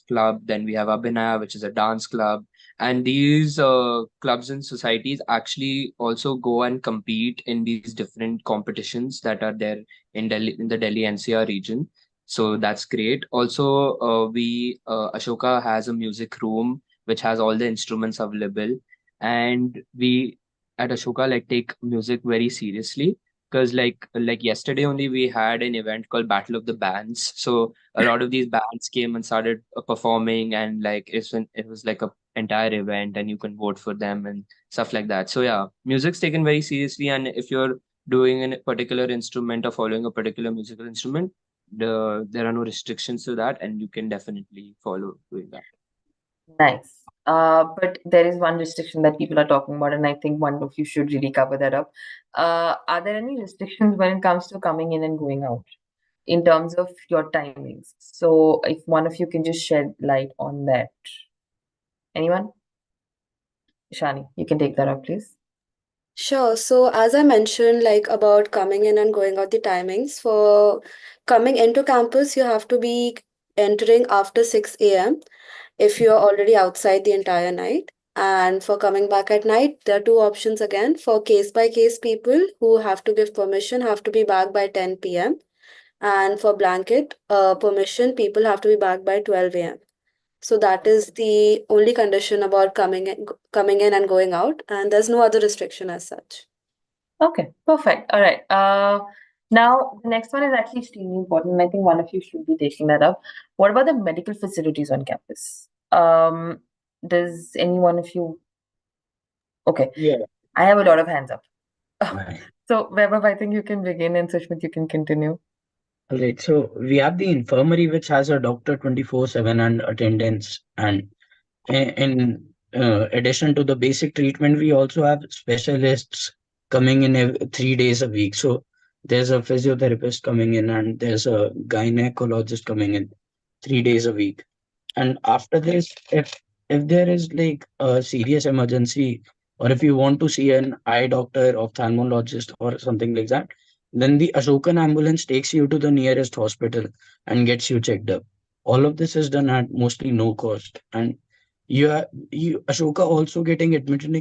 Speaker 3: club. Then we have Abhinaya, which is a dance club. And these clubs and societies actually also go and compete in these different competitions that are there in Delhi, in the Delhi NCR region. So that's great. Also, we Ashoka has a music room which has all the instruments available, and we at Ashoka like take music very seriously, because like yesterday only we had an event called Battle of the Bands. So a lot of these bands came and started performing, and like it was like a entire event, and you can vote for them and stuff like that. So yeah, music's taken very seriously, and if you're doing a particular instrument or following a particular musical instrument, there are no restrictions to that, and you can definitely follow doing that.
Speaker 1: Nice. But there is one restriction that people are talking about, and I think one of you should really cover that up. Are there any restrictions when it comes to coming in and going out in terms of your timings? So if one of you can just shed light on that. Anyone? Shani, you can take that up, please.
Speaker 2: Sure. So as I mentioned, like about coming in and going out the timings, for coming into campus, you have to be entering after 6 a.m. if you're already outside the entire night. And for coming back at night, there are two options again. For case by case people who have to give permission, have to be back by 10 p.m. And for blanket permission, people have to be back by 12 a.m. So that is the only condition about coming in and going out, and there's no other restriction as such.
Speaker 1: Okay, perfect. All right. Now the next one is actually extremely important, and I think one of you should be taking that up. What about the medical facilities on campus? Does any one of you? Okay,
Speaker 4: Yeah.
Speaker 1: I have a lot of hands up.
Speaker 4: Right.
Speaker 1: So, Vaibhav, I think you can begin, and Sushmit, you can continue.
Speaker 4: All right. So we have the infirmary, which has a doctor 24/7 and attendance. And in addition to the basic treatment, we also have specialists coming in 3 days a week. So there's a physiotherapist coming in, and there's a gynecologist coming in 3 days a week. And after this, if there is like a serious emergency, or if you want to see an eye doctor, ophthalmologist, or something like that, then the Ashokan ambulance takes you to the nearest hospital and gets you checked up. All of this is done at mostly no cost. And you Ashoka also getting admitted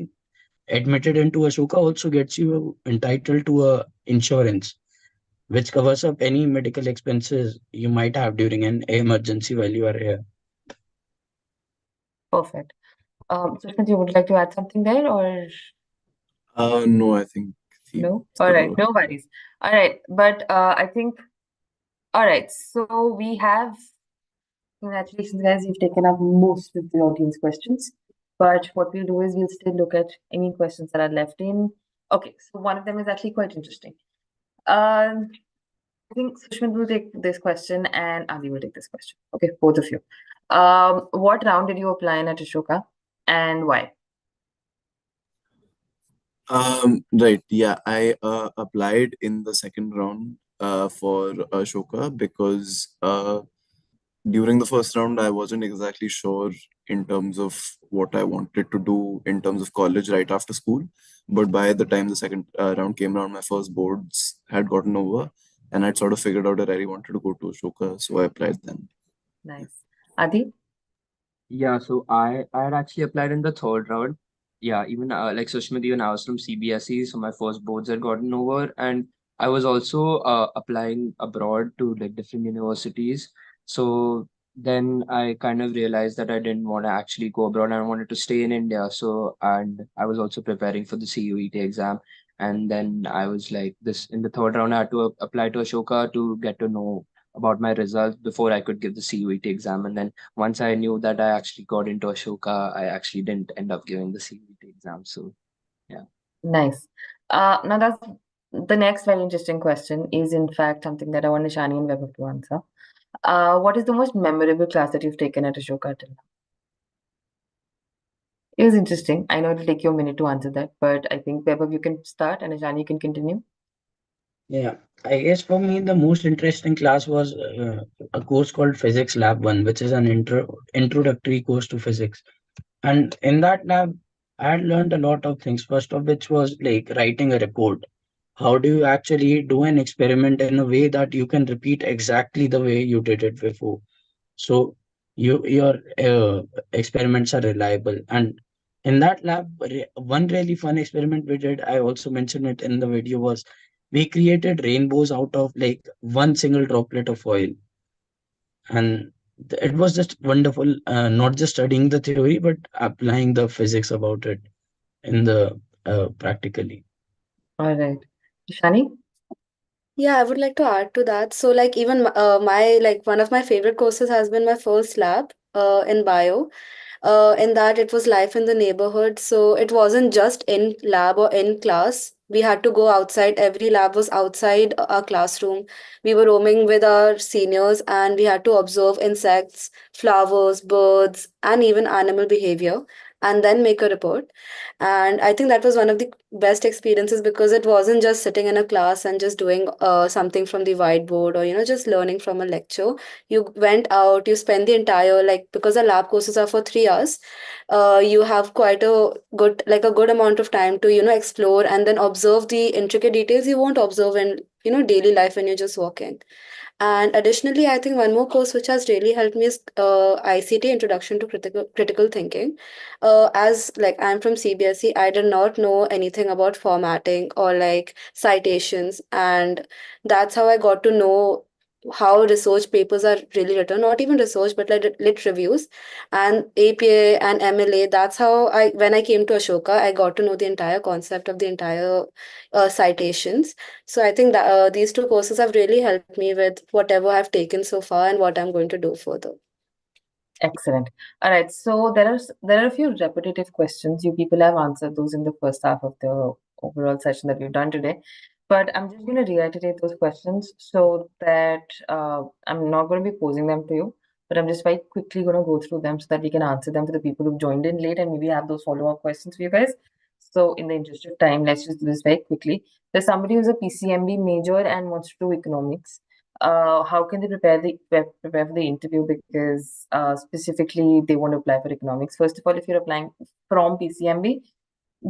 Speaker 4: into Ashoka also gets you entitled to a insurance which covers up any medical expenses you might have during an emergency while you are here.
Speaker 1: Perfect. Sushmit, you would like to add something there, or
Speaker 5: No, I think the
Speaker 1: no? All right, no worries. All right, but I think all right. So we have congratulations, guys. You've taken up most of the audience questions. But what we'll do is we'll still look at any questions that are left in. Okay, so one of them is actually quite interesting. I think Sushmit will take this question and Adi will take this question. Okay, both of you. What round did you apply in at Ashoka and why?
Speaker 5: Right. Yeah, I applied in the second round for Ashoka because during the first round I wasn't exactly sure in terms of what I wanted to do in terms of college right after school. But by the time the second round came around, my first boards had gotten over, and I'd sort of figured out that I really wanted to go to Ashoka, so I applied then.
Speaker 1: Nice. Adi?
Speaker 3: Yeah, so I had actually applied in the third round. Yeah, even like Sushmit, even I was from CBSE, so my first boards had gotten over, and I was also applying abroad to like different universities. So then I kind of realized that I didn't want to actually go abroad. I wanted to stay in India. So and I was also preparing for the CUET exam, and then I was like this in the third round. I had to apply to Ashoka to get to know about my results before I could give the CUET exam, and then once I knew that I actually got into Ashoka, I actually didn't end up giving the CVT exam. So yeah.
Speaker 1: Nice. Now that's the next very interesting question is in fact something that I want Nishani and Vaibhav to answer. What is the most memorable class that you've taken at Ashoka till now? It was interesting. I know it'll take you a minute to answer that, but I think Vaibhav, you can start and Nishani, you can continue.
Speaker 4: Yeah, I guess for me the most interesting class was a course called Physics Lab 1, which is an introductory course to physics. And in that lab, I had learned a lot of things. First of which was like writing a report. How do you actually do an experiment in a way that you can repeat exactly the way you did it before? So your experiments are reliable. And in that lab, one really fun experiment we did, I also mentioned it in the video, was we created rainbows out of like one single droplet of oil. And it was just wonderful, not just studying the theory but applying the physics about it in the practically.
Speaker 1: All right. Ishani?
Speaker 2: Yeah, I would like to add to that. So, like, even my like one of my favorite courses has been my first lab in bio. In that it was life in the neighborhood. So it wasn't just in lab or in class. We had to go outside. Every lab was outside our classroom. We were roaming with our seniors and we had to observe insects, flowers, birds, and even animal behavior and then make a report. And I think that was one of the best experiences because it wasn't just sitting in a class and just doing something from the whiteboard or, just learning from a lecture. You went out, you spent the entire, like, because the lab courses are for 3 hours, you have quite a good amount of time to, explore and then observe the intricate details you won't observe in, daily life when you're just walking. And additionally, I think one more course which has really helped me is ICT, Introduction to Critical Thinking. As like I'm from CBSE, I did not know anything about formatting or like citations, and that's how I got to know how research papers are really written. Not even research, but like lit reviews and APA and MLA. That's how when I came to Ashoka, I got to know the entire concept of the entire citations. So I think that these two courses have really helped me with whatever I've taken so far and what I'm going to do further.
Speaker 1: Excellent. All right. So there are a few repetitive questions. You people have answered those in the first half of the overall session that we've done today. But I'm just going to reiterate those questions so that I'm not going to be posing them to you, but I'm just very quickly going to go through them so that we can answer them for the people who've joined in late and maybe have those follow-up questions for you guys. So in the interest of time, let's just do this very quickly. There's somebody who's a PCMB major and wants to do economics. How can they prepare for the interview, because specifically they want to apply for economics? First of all, if you're applying from PCMB,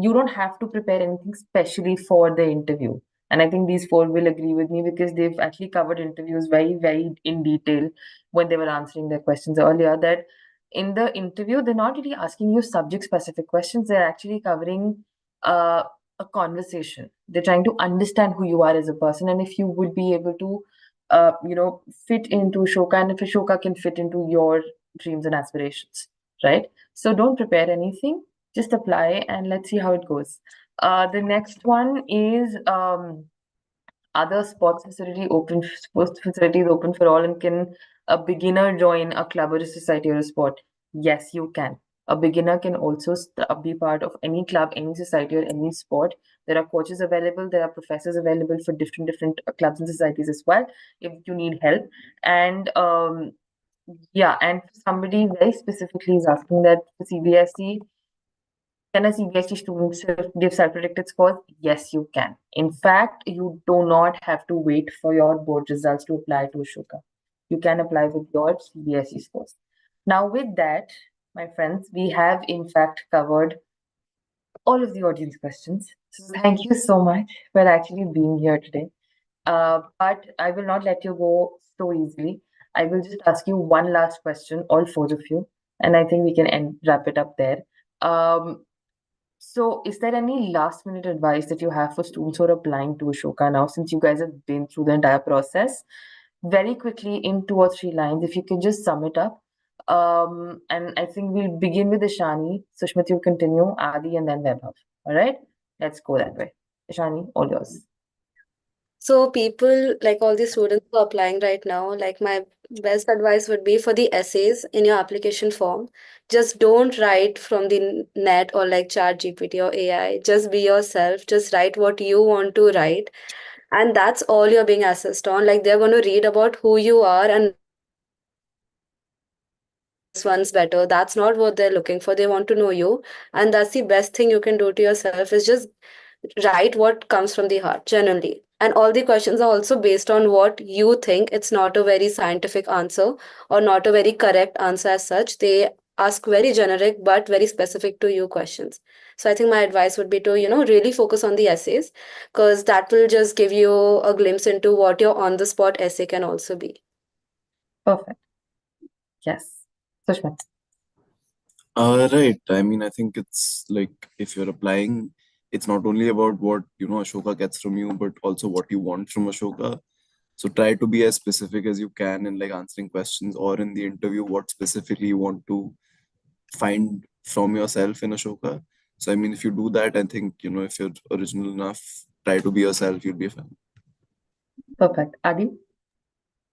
Speaker 1: you don't have to prepare anything specially for the interview. And I think these four will agree with me because they've actually covered interviews very, very in detail when they were answering their questions earlier. That in the interview, they're not really asking you subject specific questions, they're actually covering uh, a conversation. They're trying to understand who you are as a person and if you would be able to fit into Ashoka and if Ashoka can fit into your dreams and aspirations, right? So don't prepare anything, just apply and let's see how it goes. The next one is other sports facilities open for all, and can a beginner join a club or a society or a sport? Yes, you can. A beginner can also be part of any club, any society, or any sport. There are coaches available. There are professors available for different clubs and societies as well if you need help. And yeah, and somebody very specifically is asking that for CBSE, can a CBSE student give self-predicted scores? Yes, you can. In fact, you do not have to wait for your board results to apply to Ashoka. You can apply with your CBSE scores. Now, with that, my friends, we have in fact covered all of the audience questions. So thank you so much for actually being here today. But I will not let you go so easily. I will just ask you one last question, all four of you, and I think we can wrap it up there. So, is there any last minute advice that you have for students who are applying to Ashoka now, since you guys have been through the entire process? Very quickly, in 2 or 3 lines, if you can just sum it up. And I think we'll begin with Ishani. Sushmit, you'll continue, Adi, and then Vaibhav. All right? Let's go that way. Ishani, all yours.
Speaker 2: So people, like all the students who are applying right now, like my best advice would be for the essays in your application form, just don't write from the net or like chat GPT or AI. Just be yourself. Just write what you want to write. And that's all you're being assessed on. Like they're going to read about who you are and this one's better. That's not what they're looking for. They want to know you. And that's the best thing you can do to yourself is just write what comes from the heart, genuinely. And all the questions are also based on what you think. It's not a very scientific answer or not a very correct answer as such. They ask very generic but very specific to you questions. So I think my advice would be to, really focus on the essays, because that will just give you a glimpse into what your on the spot essay can also be.
Speaker 1: Perfect. Yes. Sushmit.
Speaker 5: Right. I mean, I think it's like if you're applying, it's not only about what, Ashoka gets from you, but also what you want from Ashoka. So try to be as specific as you can in like answering questions or in the interview, what specifically you want to find from yourself in Ashoka. So I mean, if you do that, I think, if you're original enough, try to be yourself, you'll be fine.
Speaker 1: Perfect. Adi?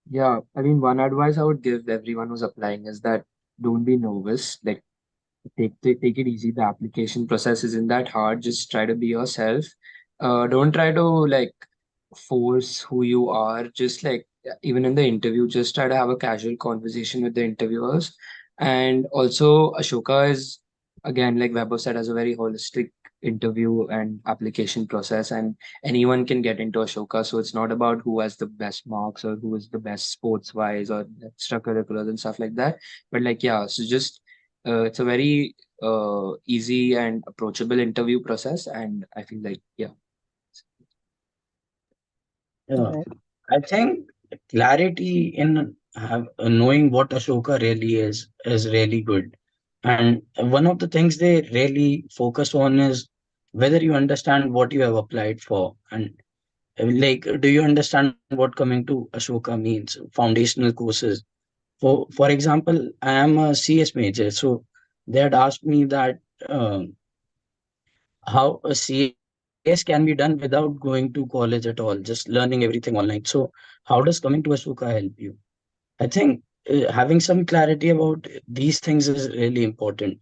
Speaker 3: Yeah, I mean, one advice I would give everyone who's applying is that don't be nervous. Like, take it easy. The application process isn't that hard. Just try to be yourself. Don't try to like force who you are. Just like even in the interview, just try to have a casual conversation with the interviewers. And also, Ashoka is again, like Weber said, has a very holistic interview and application process, and anyone can get into Ashoka. So it's not about who has the best marks or who is the best sports wise or extracurriculars and stuff like that. But like, yeah, so just it's a very easy and approachable interview process, and I feel like yeah.
Speaker 4: Yeah,
Speaker 1: Right.
Speaker 4: I think clarity in knowing what Ashoka really is really good. And one of the things they really focus on is whether you understand what you have applied for. And like, do you understand what coming to Ashoka means? Foundational courses. For example, I am a CS major, so they had asked me that how a CS can be done without going to college at all, just learning everything online. So how does coming to Ashoka help you? I think having some clarity about these things is really important.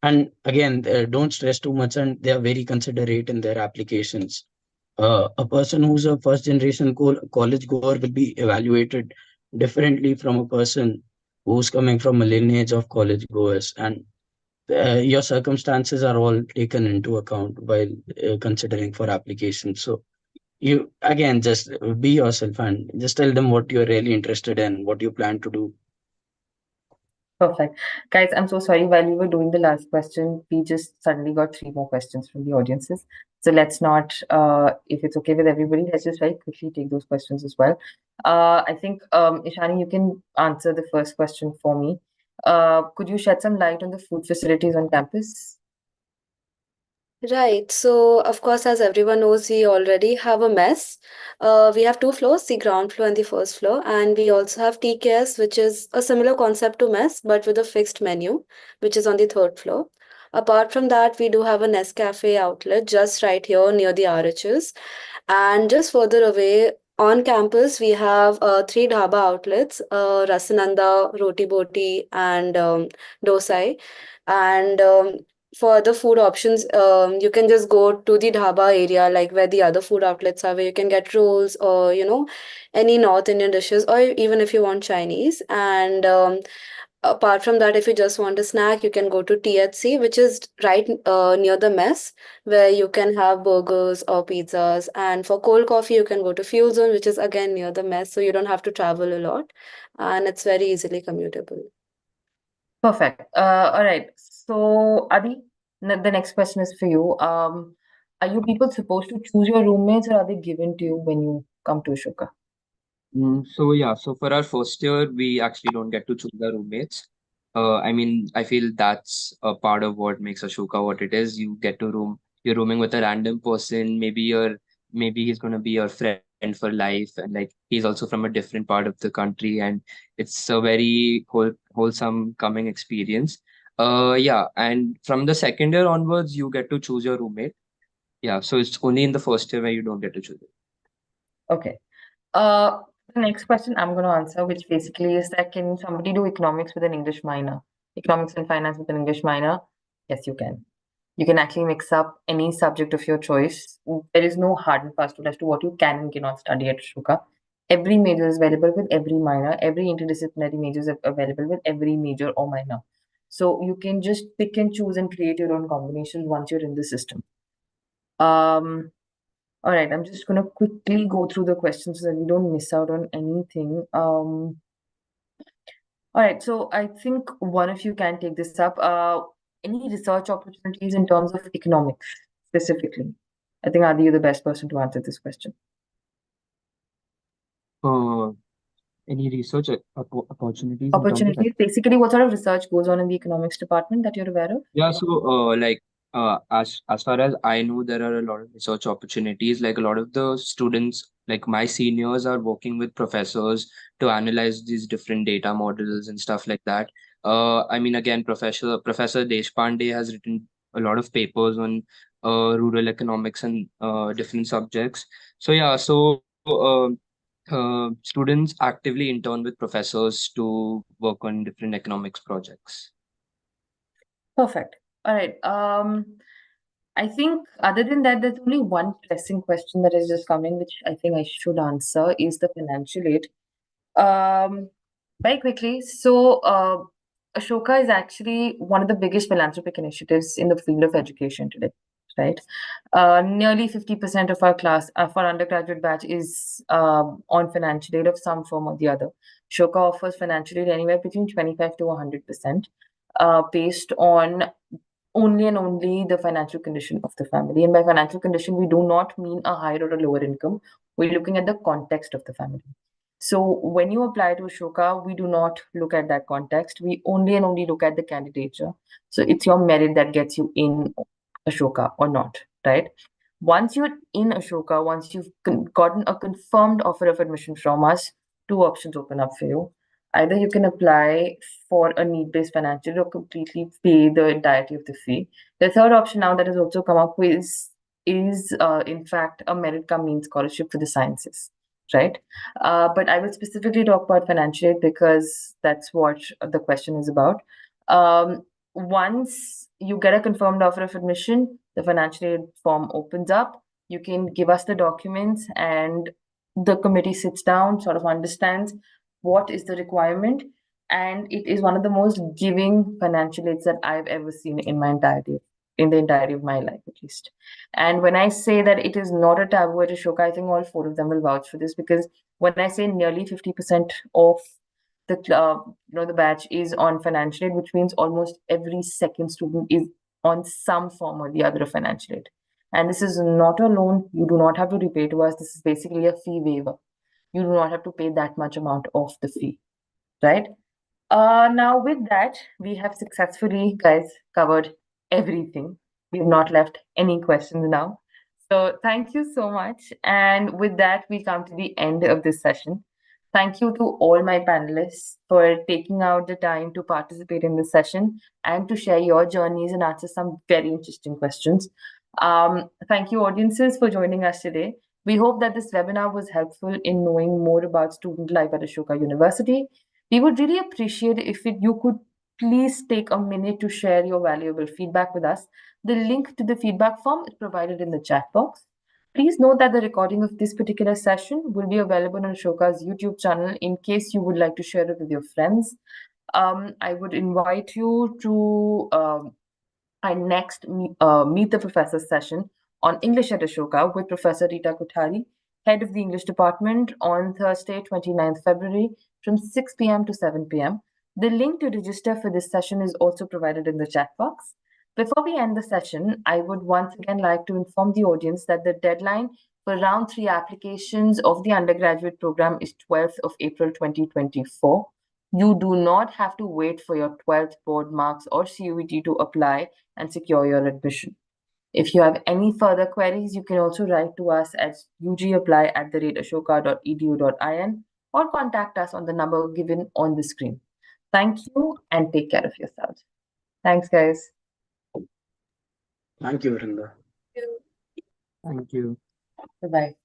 Speaker 4: And again, don't stress too much, and they are very considerate in their applications. A person who's a first generation college goer will be evaluated differently from a person who's coming from a lineage of college goers. And your circumstances are all taken into account while considering for application. So you again just be yourself and just tell them what you're really interested in, what you plan to do.
Speaker 1: Perfect. Guys, I'm so sorry. While we were doing the last question, we just suddenly got three more questions from the audiences. So let's not, if it's okay with everybody, let's just very quickly take those questions as well. I think, Ishani, you can answer the first question for me. Could you shed some light on the food facilities on campus?
Speaker 2: Right. So, of course, as everyone knows, we already have a mess. We have two floors, the ground floor and the first floor, and we also have TKS, which is a similar concept to mess, but with a fixed menu, which is on the third floor. Apart from that, we do have a Nescafe outlet just right here near the RHs. And just further away on campus, we have three dhaba outlets, Rasananda, Roti Boti, and Dosai. And for the food options, you can just go to the dhaba area, like where the other food outlets are, where you can get rolls or, any North Indian dishes, or even if you want Chinese. And apart from that, if you just want a snack, you can go to THC, which is right near the mess, where you can have burgers or pizzas. And for cold coffee, you can go to Fuel Zone, which is again near the mess, so you don't have to travel a lot, and it's very easily commutable.
Speaker 1: Perfect. All right. So, Adi, the next question is for you. Are you people supposed to choose your roommates or are they given to you when you come to Ashoka?
Speaker 3: So yeah, so for our first year, we actually don't get to choose our roommates. I mean, I feel that's a part of what makes Ashoka what it is. You get to you're rooming with a random person. Maybe he's gonna be your friend for life, and like he's also from a different part of the country, and it's a very wholesome coming experience. Yeah, and from the second year onwards, you get to choose your roommate. Yeah, so it's only in the first year where you don't get to choose it.
Speaker 1: Okay. Uh, the next question I'm going to answer, which basically is that can somebody do economics with an English minor? Economics and finance with an English minor? Yes, you can. You can actually mix up any subject of your choice. There is no hard and fast rule as to what you can and cannot study at Shuka. Every major is available with every minor. Every interdisciplinary major is available with every major or minor. So you can just pick and choose and create your own combinations once you're in the system. All right, I'm just gonna quickly go through the questions so that we don't miss out on anything. All right, so I think one of you can take this up. any research opportunities in terms of economics specifically? I think Adi, you're the best person to answer this question.
Speaker 3: Uh, any research opportunities in terms of
Speaker 1: Opportunities, basically, what sort of research goes on in the economics department that you're aware of?
Speaker 3: Yeah, so as far as I know, there are a lot of research opportunities. Like a lot of the students, like my seniors, are working with professors to analyze these different data models and stuff like that. I mean, again, Professor Deshpande has written a lot of papers on rural economics and different subjects. So yeah, students actively intern with professors to work on different economics projects.
Speaker 1: Perfect. All right. I think other than that, there's only one pressing question that is just coming, which I think I should answer, is the financial aid. Very quickly. So, Ashoka is actually one of the biggest philanthropic initiatives in the field of education today, right? Nearly 50% of our class, of our undergraduate batch, is on financial aid of some form or the other. Ashoka offers financial aid anywhere between 25 to 100%, based on only and only the financial condition of the family. And by financial condition, we do not mean a higher or a lower income. We're looking at the context of the family. So when you apply to Ashoka, we do not look at that context. We only and only look at the candidature. So it's your merit that gets you in Ashoka or not, right? Once you're in Ashoka, once you've gotten a confirmed offer of admission from us, two options open up for you. Either you can apply for a need-based financial or completely pay the entirety of the fee. The third option now that has also come up is in fact a merit cum means scholarship for the sciences, right? But I will specifically talk about financial aid because that's what the question is about. Once you get a confirmed offer of admission, the financial aid form opens up. You can give us the documents, and the committee sits down, sort of understands what is the requirement, and it is one of the most giving financial aids that I've ever seen in the entirety of my life, at least. And when I say that it is not a taboo at Ashoka, I think all four of them will vouch for this, because when I say nearly 50% of the batch is on financial aid, which means almost every second student is on some form or the other of financial aid. And this is not a loan. You do not have to repay to us. This is basically a fee waiver. You do not have to pay that much amount of the fee, right? Now with that, we have successfully, guys, covered everything. We've not left any questions now. So thank you so much. And with that, we come to the end of this session. Thank you to all my panelists for taking out the time to participate in this session and to share your journeys and answer some very interesting questions. Thank you, audiences, for joining us today. We hope that this webinar was helpful in knowing more about student life at Ashoka University. We would really appreciate if you could please take a minute to share your valuable feedback with us. The link to the feedback form is provided in the chat box. Please note that the recording of this particular session will be available on Ashoka's YouTube channel in case you would like to share it with your friends. I would invite you to our next Meet the Professor session on English at Ashoka with Professor Rita Kothari, Head of the English Department, on Thursday, 29th February from 6 p.m. to 7 p.m. The link to register for this session is also provided in the chat box. Before we end the session, I would once again like to inform the audience that the deadline for round 3 applications of the undergraduate program is 12th of April 2024. You do not have to wait for your 12th board marks or CUET to apply and secure your admission. If you have any further queries, you can also write to us at ugapply@ashoka.edu.in or contact us on the number given on the screen. Thank you and take care of yourselves. Thanks, guys.
Speaker 4: Thank you, Vrinda.
Speaker 3: Thank you.
Speaker 1: Bye-bye.